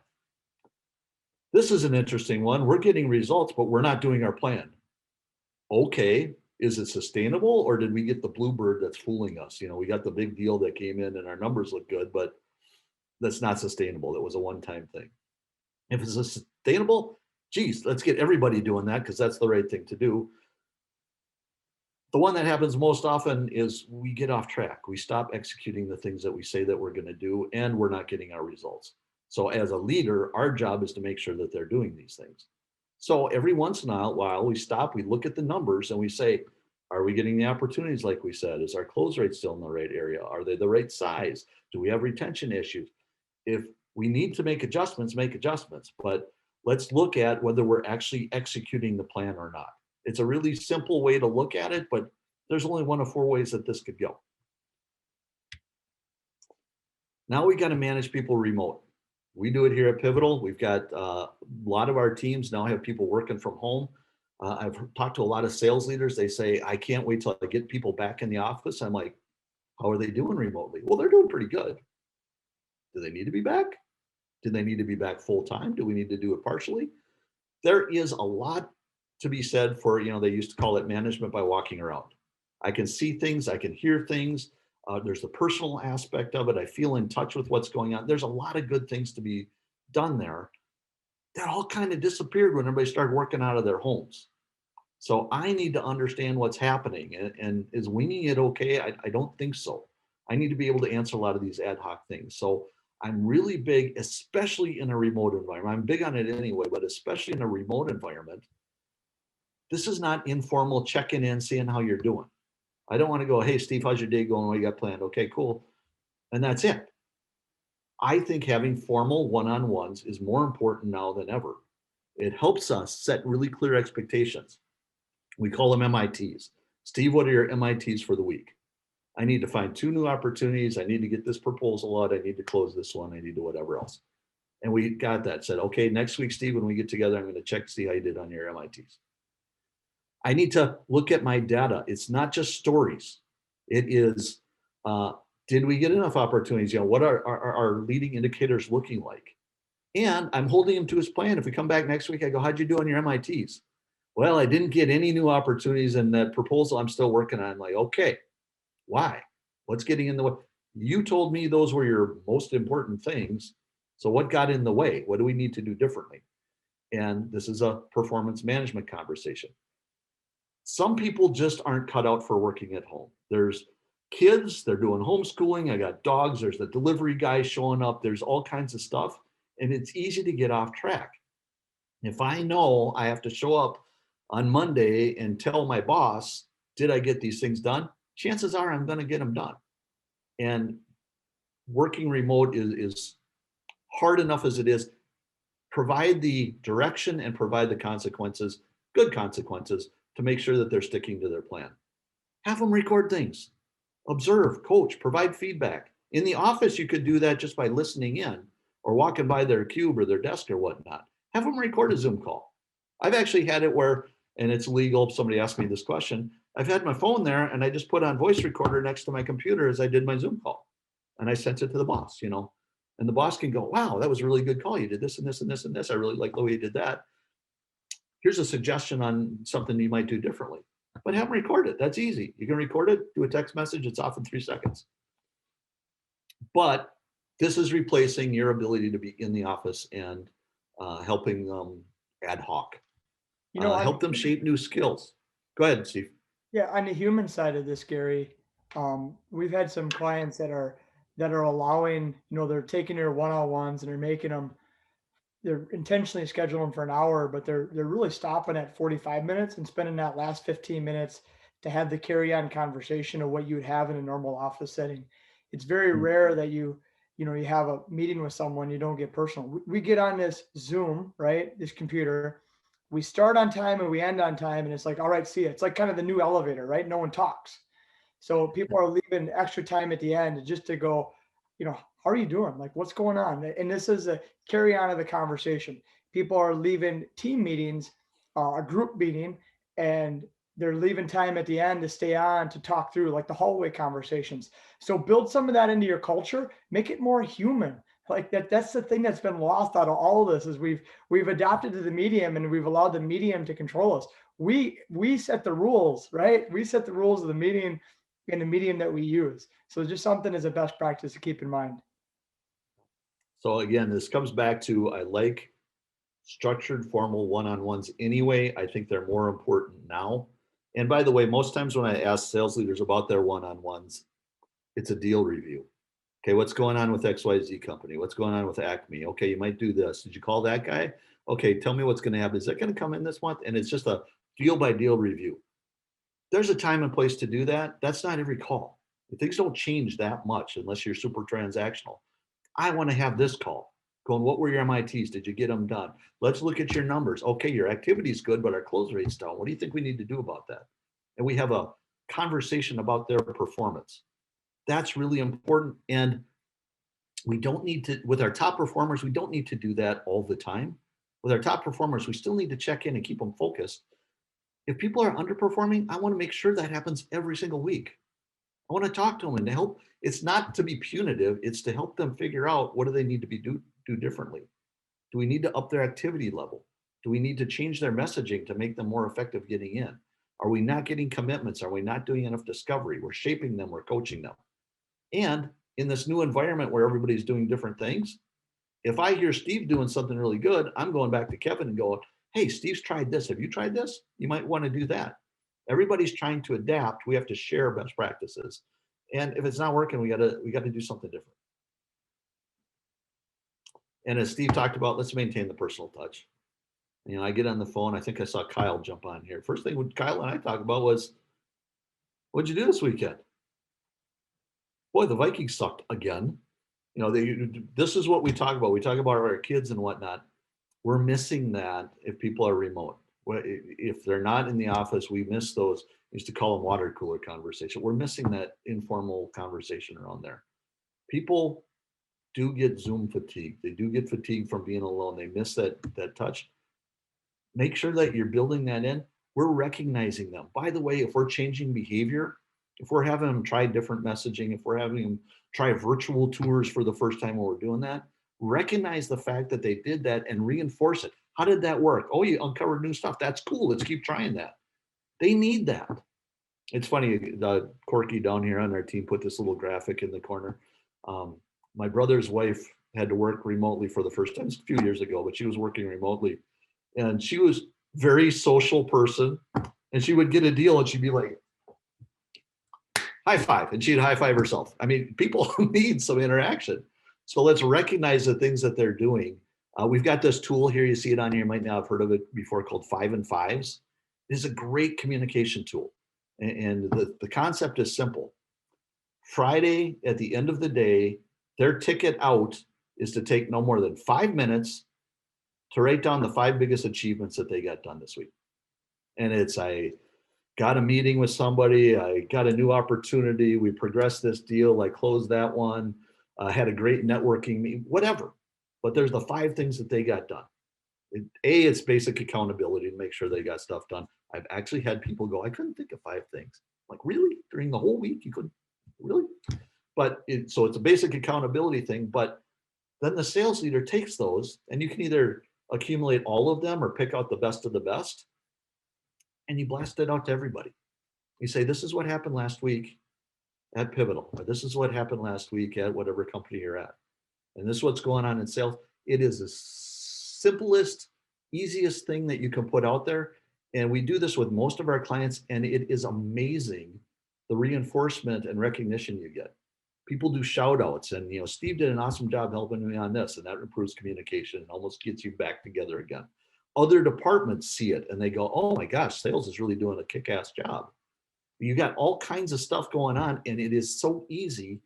This is an interesting one. We're getting results, but we're not doing our plan. Okay, is it sustainable or did we get the bluebird that's fooling us? We got the big deal that came in and our numbers look good, but that's not sustainable. That was a one-time thing. If it's sustainable, geez, let's get everybody doing that because that's the right thing to do. The one that happens most often is we get off track. We stop executing the things that we say that we're going to do, and we're not getting our results. So as a leader, our job is to make sure that they're doing these things. So every once in a while, we stop, we look at the numbers, and we say, are we getting the opportunities like we said? Is our close rate still in the right area? Are they the right size? Do we have retention issues? If we need to make adjustments, make adjustments. But let's look at whether we're actually executing the plan or not. It's a really simple way to look at it, but there's only one of four ways that this could go. Now we got to manage people remote. We do it here at Pivotal. We've got a lot of our teams now have people working from home. I've talked to a lot of sales leaders. They say, I can't wait till I get people back in the office. I'm like, how are they doing remotely? Well, they're doing pretty good. Do they need to be back? Do they need to be back full time? Do we need to do it partially? There is a lot to be said for, they used to call it management by walking around. I can see things, I can hear things. There's the personal aspect of it. I feel in touch with what's going on. There's a lot of good things to be done there. That all kind of disappeared when everybody started working out of their homes. So I need to understand what's happening. And is winging it okay? I don't think so. I need to be able to answer a lot of these ad hoc things. So I'm really big, especially in a remote environment. I'm big on it anyway, but especially in a remote environment, this is not informal checking in, seeing how you're doing. I don't want to go, hey, Steve, how's your day going? What you got planned? Okay, cool. And that's it. I think having formal one-on-ones is more important now than ever. It helps us set really clear expectations. We call them MITs. Steve, what are your MITs for the week? I need to find 2 new opportunities. I need to get this proposal out. I need to close this one. I need to whatever else. And we got that, said, okay, next week, Steve, when we get together, I'm going to check to see how you did on your MITs. I need to look at my data. It's not just stories. It is, did we get enough opportunities? What are our leading indicators looking like? And I'm holding him to his plan. If we come back next week, I go, how'd you do on your MITs? Well, I didn't get any new opportunities in that proposal I'm still working on. I'm like, okay, why? What's getting in the way? You told me those were your most important things. So what got in the way? What do we need to do differently? And this is a performance management conversation. Some people just aren't cut out for working at home. There's kids, they're doing homeschooling. I got dogs, there's the delivery guy showing up. There's all kinds of stuff. And it's easy to get off track. If I know I have to show up on Monday and tell my boss, did I get these things done? Chances are I'm going to get them done. And working remote is hard enough as it is. Provide the direction and provide the consequences, good consequences, to make sure that they're sticking to their plan. Have them record things, observe, coach, provide feedback. In the office, you could do that just by listening in or walking by their cube or their desk or whatnot. Have them record a Zoom call. I've actually had it where, and it's legal, somebody asked me this question, I've had my phone there and I just put on voice recorder next to my computer as I did my Zoom call. And I sent it to the boss, and the boss can go, wow, that was a really good call. You did this and this and this and this. I really like the way you did that. Here's a suggestion on something you might do differently. But have them record it. That's easy. You can record it, do a text message. It's off in 3 seconds. But this is replacing your ability to be in the office and helping them ad hoc. Help them shape new skills. Go ahead, Steve. Yeah, on the human side of this, Gary, we've had some clients that are allowing, they're taking their one-on-ones and they're intentionally scheduling them for an hour, but they're really stopping at 45 minutes and spending that last 15 minutes to have the carry-on conversation of what you would have in a normal office setting. It's very rare that you have a meeting with someone, you don't get personal. We get on this Zoom, right? This computer. We start on time and we end on time, and it's like, all right, see ya. It's like kind of the new elevator, right? No one talks. So people are leaving extra time at the end just to go, how are you doing? Like, what's going on? And this is a carry on of the conversation. People are leaving team meetings, a group meeting, and they're leaving time at the end to stay on to talk through like the hallway conversations. So build some of that into your culture, make it more human. Like that's the thing that's been lost out of all of this is we've adapted to the medium and we've allowed the medium to control us. We set the rules, right? We set the rules of the meeting and the medium that we use. So just something as a best practice to keep in mind. So again, this comes back to, I like structured formal one-on-ones anyway. I think they're more important now. And by the way, most times when I ask sales leaders about their one-on-ones, it's a deal review. Okay, what's going on with XYZ company? What's going on with Acme? Okay, you might do this. Did you call that guy? Okay, tell me what's going to happen. Is that going to come in this month? And it's just a deal by deal review. There's a time and place to do that. That's not every call. Things don't change that much unless you're super transactional. I want to have this call going, what were your MITs? Did you get them done? Let's look at your numbers. Okay, your activity is good, but our close rate's down. What do you think we need to do about that? And we have a conversation about their performance. That's really important. And we don't need to, with our top performers, we don't need to do that all the time. With our top performers, we still need to check in and keep them focused. If people are underperforming, I want to make sure that happens every single week. I want to talk to them and to help. It's not to be punitive. It's to help them figure out what do they need to do differently. Do we need to up their activity level? Do we need to change their messaging to make them more effective getting in? Are we not getting commitments? Are we not doing enough discovery? We're shaping them, we're coaching them. And in this new environment where everybody's doing different things, if I hear Steve doing something really good, I'm going back to Kevin and going, hey, Steve's tried this. Have you tried this? You might want to do that. Everybody's trying to adapt. We have to share best practices. And if it's not working, we got to do something different. And as Steve talked about, let's maintain the personal touch. I get on the phone. I think I saw Kyle jump on here. First thing Kyle and I talked about was, what'd you do this weekend? Boy, the Vikings sucked again. This is what we talk about. We talk about our kids and whatnot. We're missing that if people are remote. If they're not in the office, we miss those. I used to call them water cooler conversation. We're missing that informal conversation around there. People do get Zoom fatigue. They do get fatigued from being alone. They miss that touch. Make sure that you're building that in. We're recognizing them. By the way, if we're changing behavior, if we're having them try different messaging, if we're having them try virtual tours for the first time when we're doing that, recognize the fact that they did that and reinforce it. How did that work? Oh, you uncovered new stuff. That's cool. Let's keep trying that. They need that. It's funny, Corky down here on our team put this little graphic in the corner. My brother's wife had to work remotely for the first time a few years ago, but she was working remotely. And she was very social person. And she would get a deal and she'd be like, high five. And she'd high five herself. I mean, people need some interaction. So let's recognize the things that they're doing. We've got this tool here. You see it on here. You might not have heard of it before, called 5 and 5s. It is a great communication tool. And the concept is simple. Friday, at the end of the day, their ticket out is to take no more than 5 minutes to write down the 5 biggest achievements that they got done this week. And it's, I got a meeting with somebody, I got a new opportunity, we progressed this deal, I closed that one, had a great networking meeting, whatever. But there's the 5 things that they got done. It's basic accountability to make sure they got stuff done. I've actually had people go, I couldn't think of 5 things. Like, really? During the whole week, you couldn't? Really? But so it's a basic accountability thing. But then the sales leader takes those, and you can either accumulate all of them or pick out the best of the best, and you blast it out to everybody. You say, this is what happened last week at Pivotal, or this is what happened last week at whatever company you're at. And this is what's going on in sales. It is the simplest, easiest thing that you can put out there. And we do this with most of our clients, and it is amazing the reinforcement and recognition you get. People do shout outs, and Steve did an awesome job helping me on this, and that improves communication and almost gets you back together again. Other departments see it and they go, oh my gosh, sales is really doing a kick-ass job. You got all kinds of stuff going on, and it is so easy.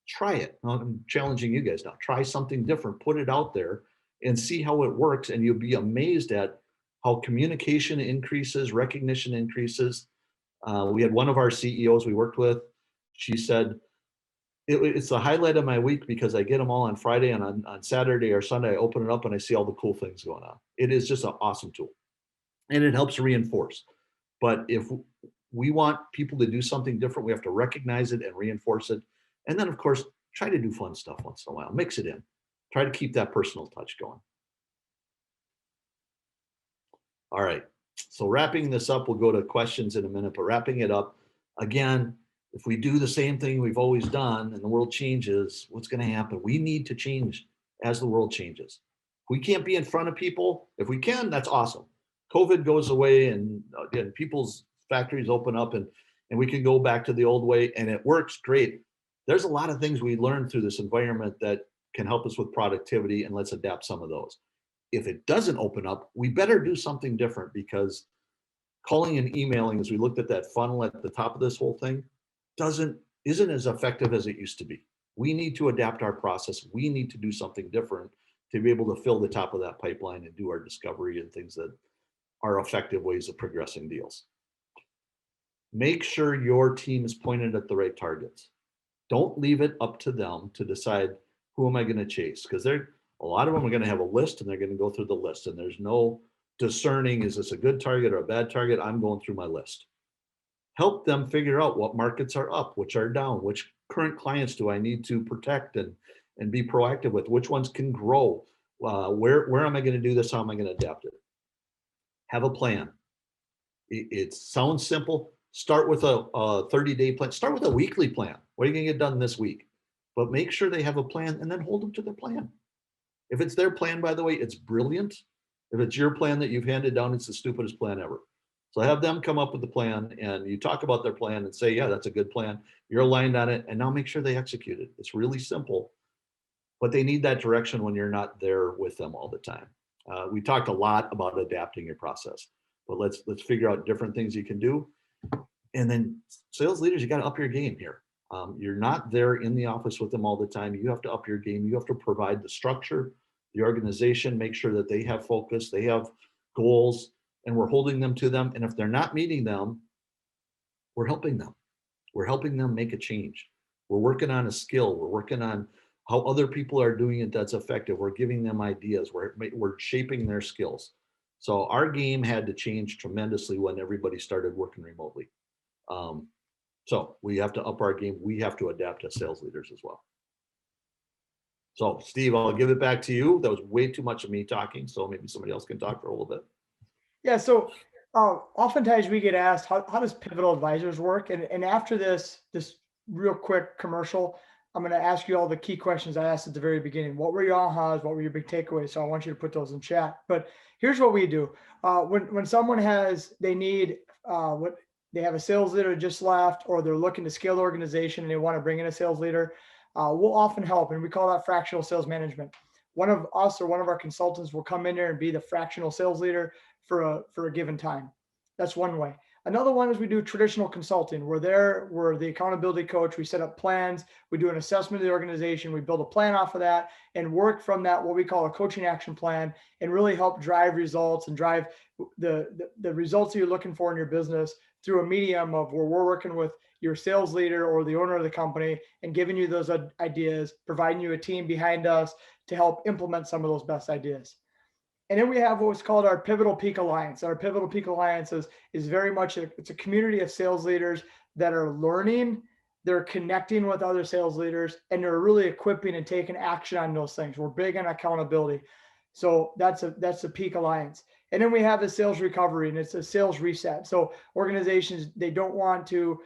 Try it. I'm challenging you guys now. Try something different, put it out there and see how it works. And you'll be amazed at how communication increases, recognition increases. We had one of our CEOs we worked with. She said, it's the highlight of my week because I get them all on Friday, and on Saturday or Sunday, I open it up and I see all the cool things going on. It is just an awesome tool, and it helps reinforce. But if we want people to do something different, we have to recognize it and reinforce it. And then, of course, try to do fun stuff once in a while. Mix it in. Try to keep that personal touch going. All right. So wrapping this up, we'll go to questions in a minute, but wrapping it up, again, if we do the same thing we've always done and the world changes, what's going to happen? We need to change as the world changes. We can't be in front of people. If we can, that's awesome. COVID goes away and people's factories open up and we can go back to the old way and it works great. There's a lot of things we learned through this environment that can help us with productivity, and let's adapt some of those. If it doesn't open up, we better do something different, because calling and emailing, as we looked at that funnel at the top of this whole thing, isn't as effective as it used to be. We need to adapt our process. We need to do something different to be able to fill the top of that pipeline and do our discovery and things that are effective ways of progressing deals. Make sure your team is pointed at the right targets. Don't leave it up to them to decide, who am I going to chase? Because a lot of them are going to have a list and they're going to go through the list, and there's no discerning, is this a good target or a bad target? I'm going through my list. Help them figure out what markets are up, which are down, which current clients do I need to protect and be proactive with, which ones can grow, where am I going to do this, how am I going to adapt it? Have a plan. It sounds simple. Start with a 30-day plan. Start with a weekly plan. What are you going to get done this week? But make sure they have a plan, and then hold them to their plan. If it's their plan, by the way, it's brilliant. If it's your plan that you've handed down, it's the stupidest plan ever. So have them come up with the plan, and you talk about their plan and say, yeah, that's a good plan. You're aligned on it, and now make sure they execute it. It's really simple, but they need that direction when you're not there with them all the time. We talked a lot about adapting your process, but let's figure out different things you can do. And then sales leaders, you got to up your game here. You're not there in the office with them all the time. You have to up your game. You have to provide the structure, the organization, make sure that they have focus, they have goals, and we're holding them to them. And if they're not meeting them, we're helping them. We're helping them make a change. We're working on a skill. We're working on how other people are doing it that's effective. We're giving them ideas. We're shaping their skills. So our game had to change tremendously when everybody started working remotely. So we have to up our game. We have to adapt as sales leaders as well. So Steve, I'll give it back to you. That was way too much of me talking. So maybe somebody else can talk for a little bit. Yeah. So oftentimes we get asked, how does Pivotal Advisors work? And after this real quick commercial, I'm going to ask you all the key questions I asked at the very beginning. What were your ahas? What were your big takeaways? So I want you to put those in chat. But here's what we do. When someone they have a sales leader just left, or they're looking to scale the organization and they want to bring in a sales leader, we'll often help. And we call that fractional sales management. One of us or one of our consultants will come in there and be the fractional sales leader for a given time. That's one way. Another one is we do traditional consulting. We're the accountability coach. We set up plans. We do an assessment of the organization. We build a plan off of that and work from that, what we call a coaching action plan, and really help drive results and drive the results that you're looking for in your business through a medium of where we're working with your sales leader or the owner of the company and giving you those ideas, providing you a team behind us to help implement some of those best ideas. And then we have what's called our Pivotal Peak Alliance. Our Pivotal Peak Alliance is very much it's a community of sales leaders that are learning, they're connecting with other sales leaders, and they're really equipping and taking action on those things. We're big on accountability. So that's a Peak Alliance. And then we have the sales recovery, and it's a sales reset. So organizations, they don't want to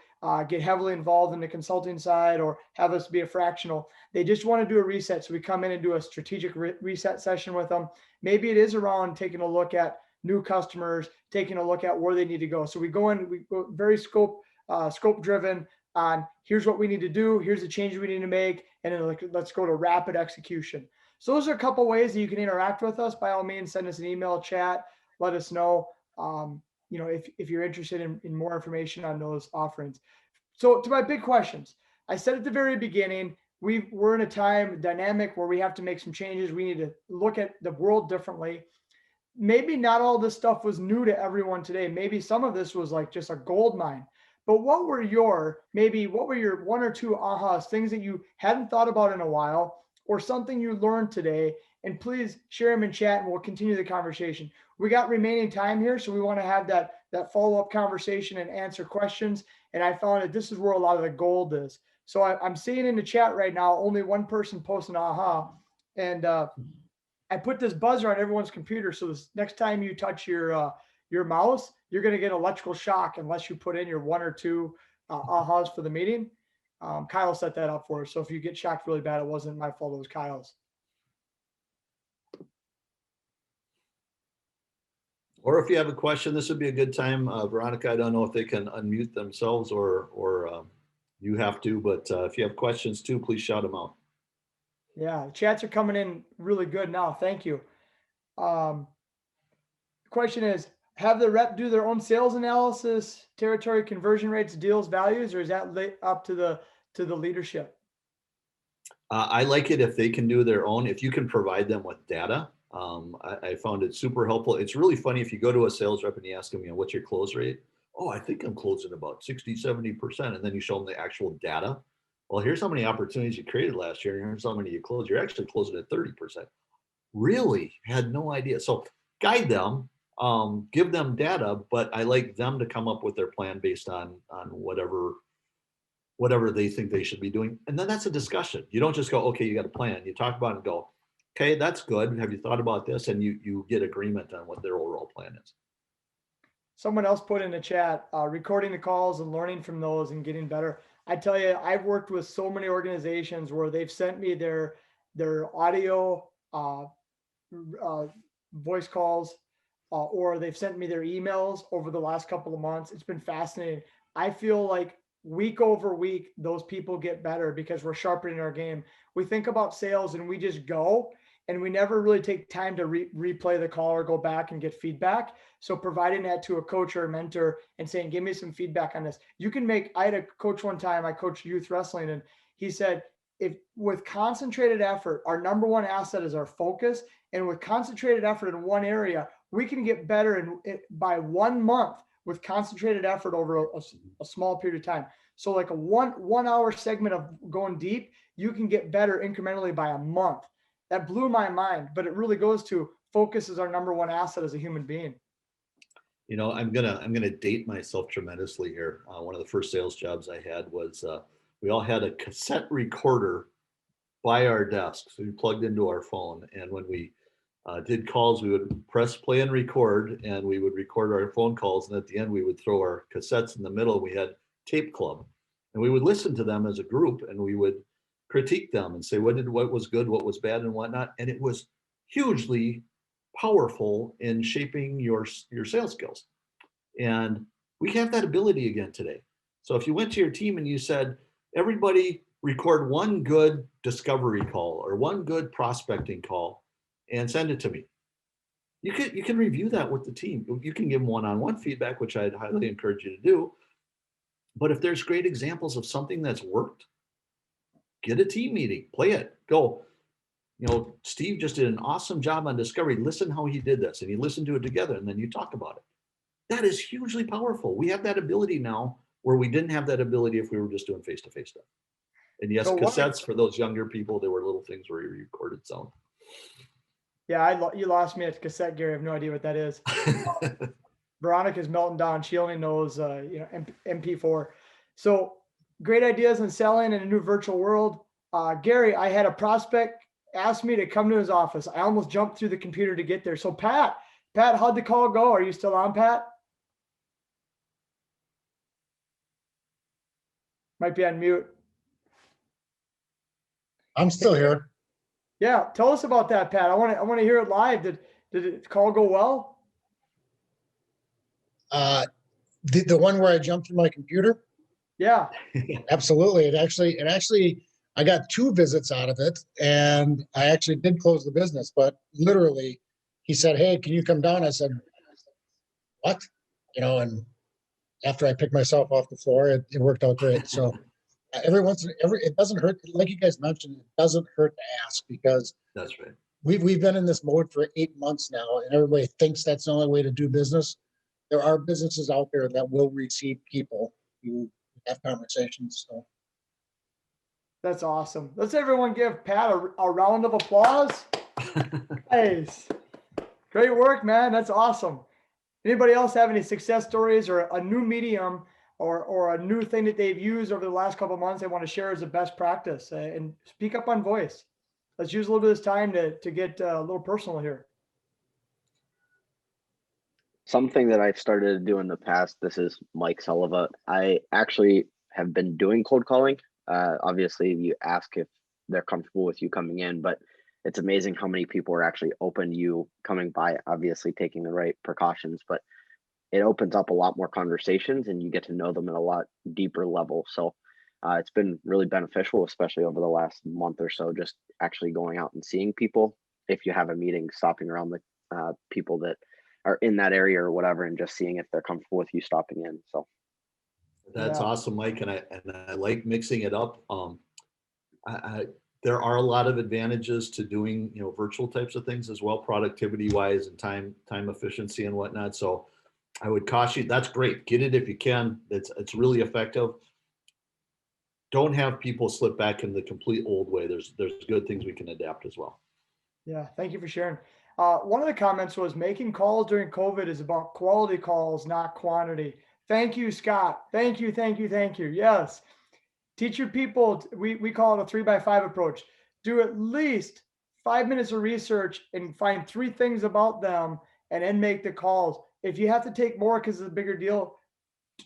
get heavily involved in the consulting side or have us be a fractional. They just want to do a reset. So we come in and do a strategic reset session with them. Maybe it is around taking a look at new customers, taking a look at where they need to go. So we go very scope driven on here's what we need to do, here's the changes we need to make, and then let's go to rapid execution. So those are a couple ways that you can interact with us. By all means, send us an email, chat, let us know. If you're interested in more information on those offerings. So to my big questions, I said at the very beginning, we're in a time dynamic where we have to make some changes. We need to look at the world differently. Maybe not all this stuff was new to everyone today. Maybe some of this was like just a gold mine. But what were your one or two ahas, things that you hadn't thought about in a while, or something you learned today? And please share them in chat and we'll continue the conversation. We got remaining time here, so we want to have that follow-up conversation and answer questions. And I found that this is where a lot of the gold is. So I'm seeing in the chat right now, only one person posted an aha. And I put this buzzer on everyone's computer. So this next time you touch your mouse, you're going to get electrical shock unless you put in your one or two ahas for the meeting. Kyle set that up for us. So if you get shocked really bad, it wasn't my fault, it was Kyle's. Or if you have a question, this would be a good time. Veronica, I don't know if they can unmute themselves or you have to, but if you have questions too, please shout them out. Yeah, chats are coming in really good now. Thank you. The question is, have the rep do their own sales analysis, territory conversion rates, deals, values, or is that up to the leadership? I like it if they can do their own, if you can provide them with data. I found it super helpful. It's really funny if you go to a sales rep and you ask them, what's your close rate? Oh, I think I'm closing about 60, 70%. And then you show them the actual data. Well, here's how many opportunities you created last year. And here's how many you closed. You're actually closing at 30%. Really had no idea. So guide them, give them data, but I like them to come up with their plan based on whatever they think they should be doing. And then that's a discussion. You don't just go, okay, you got a plan. You talk about it and go, okay, that's good. Have you thought about this? And you get agreement on what their overall plan is. Someone else put in the chat, recording the calls and learning from those and getting better. I tell you, I've worked with so many organizations where they've sent me their audio voice calls, or they've sent me their emails over the last couple of months. It's been fascinating. I feel like week over week, those people get better because we're sharpening our game. We think about sales and we just go, and we never really take time to replay the call or go back and get feedback. So providing that to a coach or a mentor and saying, give me some feedback on this. I had a coach one time, I coached youth wrestling, and he said, if with concentrated effort, our number one asset is our focus. And with concentrated effort in one area, we can get better by 1 month with concentrated effort over a small period of time. So like a 1 hour segment of going deep, you can get better incrementally by a month. That blew my mind, but it really goes to focus is our number one asset as a human being. I'm gonna date myself tremendously here. One of the first sales jobs I had was we all had a cassette recorder by our desk, so we plugged into our phone, and when we did calls, we would press play and record, and we would record our phone calls, and at the end we would throw our cassettes in the middle. We had tape club, and we would listen to them as a group, and we would critique them and say what was good, what was bad, and whatnot. And it was hugely powerful in shaping your sales skills. And we have that ability again today. So if you went to your team and you said, everybody record one good discovery call or one good prospecting call and send it to me. You can review that with the team. You can give them one-on-one feedback, which I'd highly encourage you to do. But if there's great examples of something that's worked, get a team meeting, play it, go. Steve just did an awesome job on discovery. Listen how he did this, and you listen to it together, and then you talk about it. That is hugely powerful. We have that ability now where we didn't have that ability if we were just doing face-to-face stuff. And yes, So cassettes for those younger people, they were little things where you recorded sound. Yeah, you lost me at cassette, Gary. I have no idea what that is. Veronica's melting down. She only knows, MP4. So great ideas on selling in a new virtual world. Gary, I had a prospect ask me to come to his office. I almost jumped through the computer to get there. So Pat, how'd the call go? Are you still on, Pat? Might be on mute. I'm still here. Yeah, tell us about that, Pat. I want to hear it live. Did the call go well? The one where I jumped through my computer? Yeah. Absolutely. It actually, I got 2 visits out of it, and I actually did close the business, but literally he said, "Hey, can you come down?" I said, "What?" And after I picked myself off the floor, it worked out great. So it doesn't hurt. Like you guys mentioned, it doesn't hurt to ask, because That's right. we've been in this mode for 8 months now, and everybody thinks that's the only way to do business. There are businesses out there that will receive people who have conversations. So That's awesome. Let's everyone give Pat a round of applause. Nice. Great work, man. That's awesome. Anybody else have any success stories or a new medium or a new thing that they've used over the last couple of months they want to share as a best practice? And speak up on voice. Let's use a little bit of this time to get a little personal here. Something that I've started to do in the past, this is Mike Sullivan. I actually have been doing cold calling. Obviously, you ask if they're comfortable with you coming in, but it's amazing how many people are actually open to you coming by, obviously taking the right precautions, but it opens up a lot more conversations and you get to know them at a lot deeper level. So it's been really beneficial, especially over the last month or so, just actually going out and seeing people. If you have a meeting, stopping around the people that are in that area or whatever, and just seeing if they're comfortable with you stopping in. So That's Yeah. awesome, Mike, and I like mixing it up. There are a lot of advantages to doing virtual types of things as well, productivity wise and time efficiency and whatnot. So I would caution you. That's great. Get it if you can. It's really effective. Don't have people slip back in the complete old way. There's good things we can adapt as well. Yeah, thank you for sharing. One of the comments was making calls during COVID is about quality calls, not quantity. Thank you, Scott. Thank you, thank you, thank you. Yes. Teach your people, we call it a 3x5 approach. Do at least 5 minutes of research and find 3 things about them and then make the calls. If you have to take more because it's a bigger deal,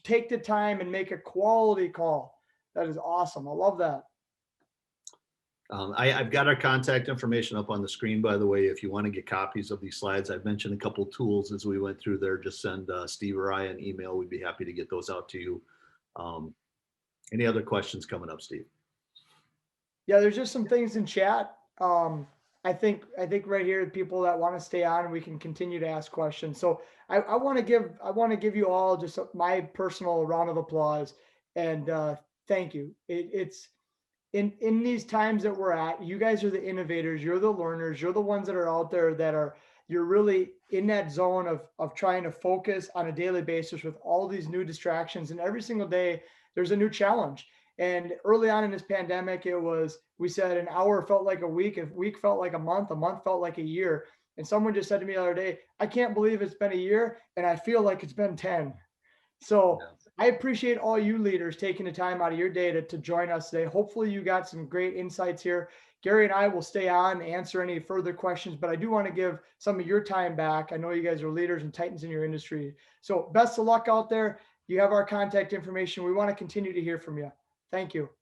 take the time and make a quality call. That is awesome. I love that. I've got our contact information up on the screen, by the way. If you want to get copies of these slides, I've mentioned a couple tools as we went through there. Just send Steve or I an email. We'd be happy to get those out to you. Any other questions coming up, Steve? Yeah, there's just some things in chat. I think right here, people that want to stay on, we can continue to ask questions. So I want to give you all just my personal round of applause and thank you. in these times that we're at, you guys are the innovators, you're the learners, you're the ones that are out there that are, you're really in that zone of trying to focus on a daily basis with all these new distractions. And every single day there's a new challenge. And early on in this pandemic, it was, we said an hour felt like a week felt like a month felt like a year. And someone just said to me the other day, I can't believe it's been a year and I feel like it's been 10. So I appreciate all you leaders taking the time out of your day to join us today. Hopefully you got some great insights here. Gary and I will stay on and answer any further questions, but I do want to give some of your time back. I know you guys are leaders and titans in your industry. So best of luck out there. You have our contact information. We want to continue to hear from you. Thank you.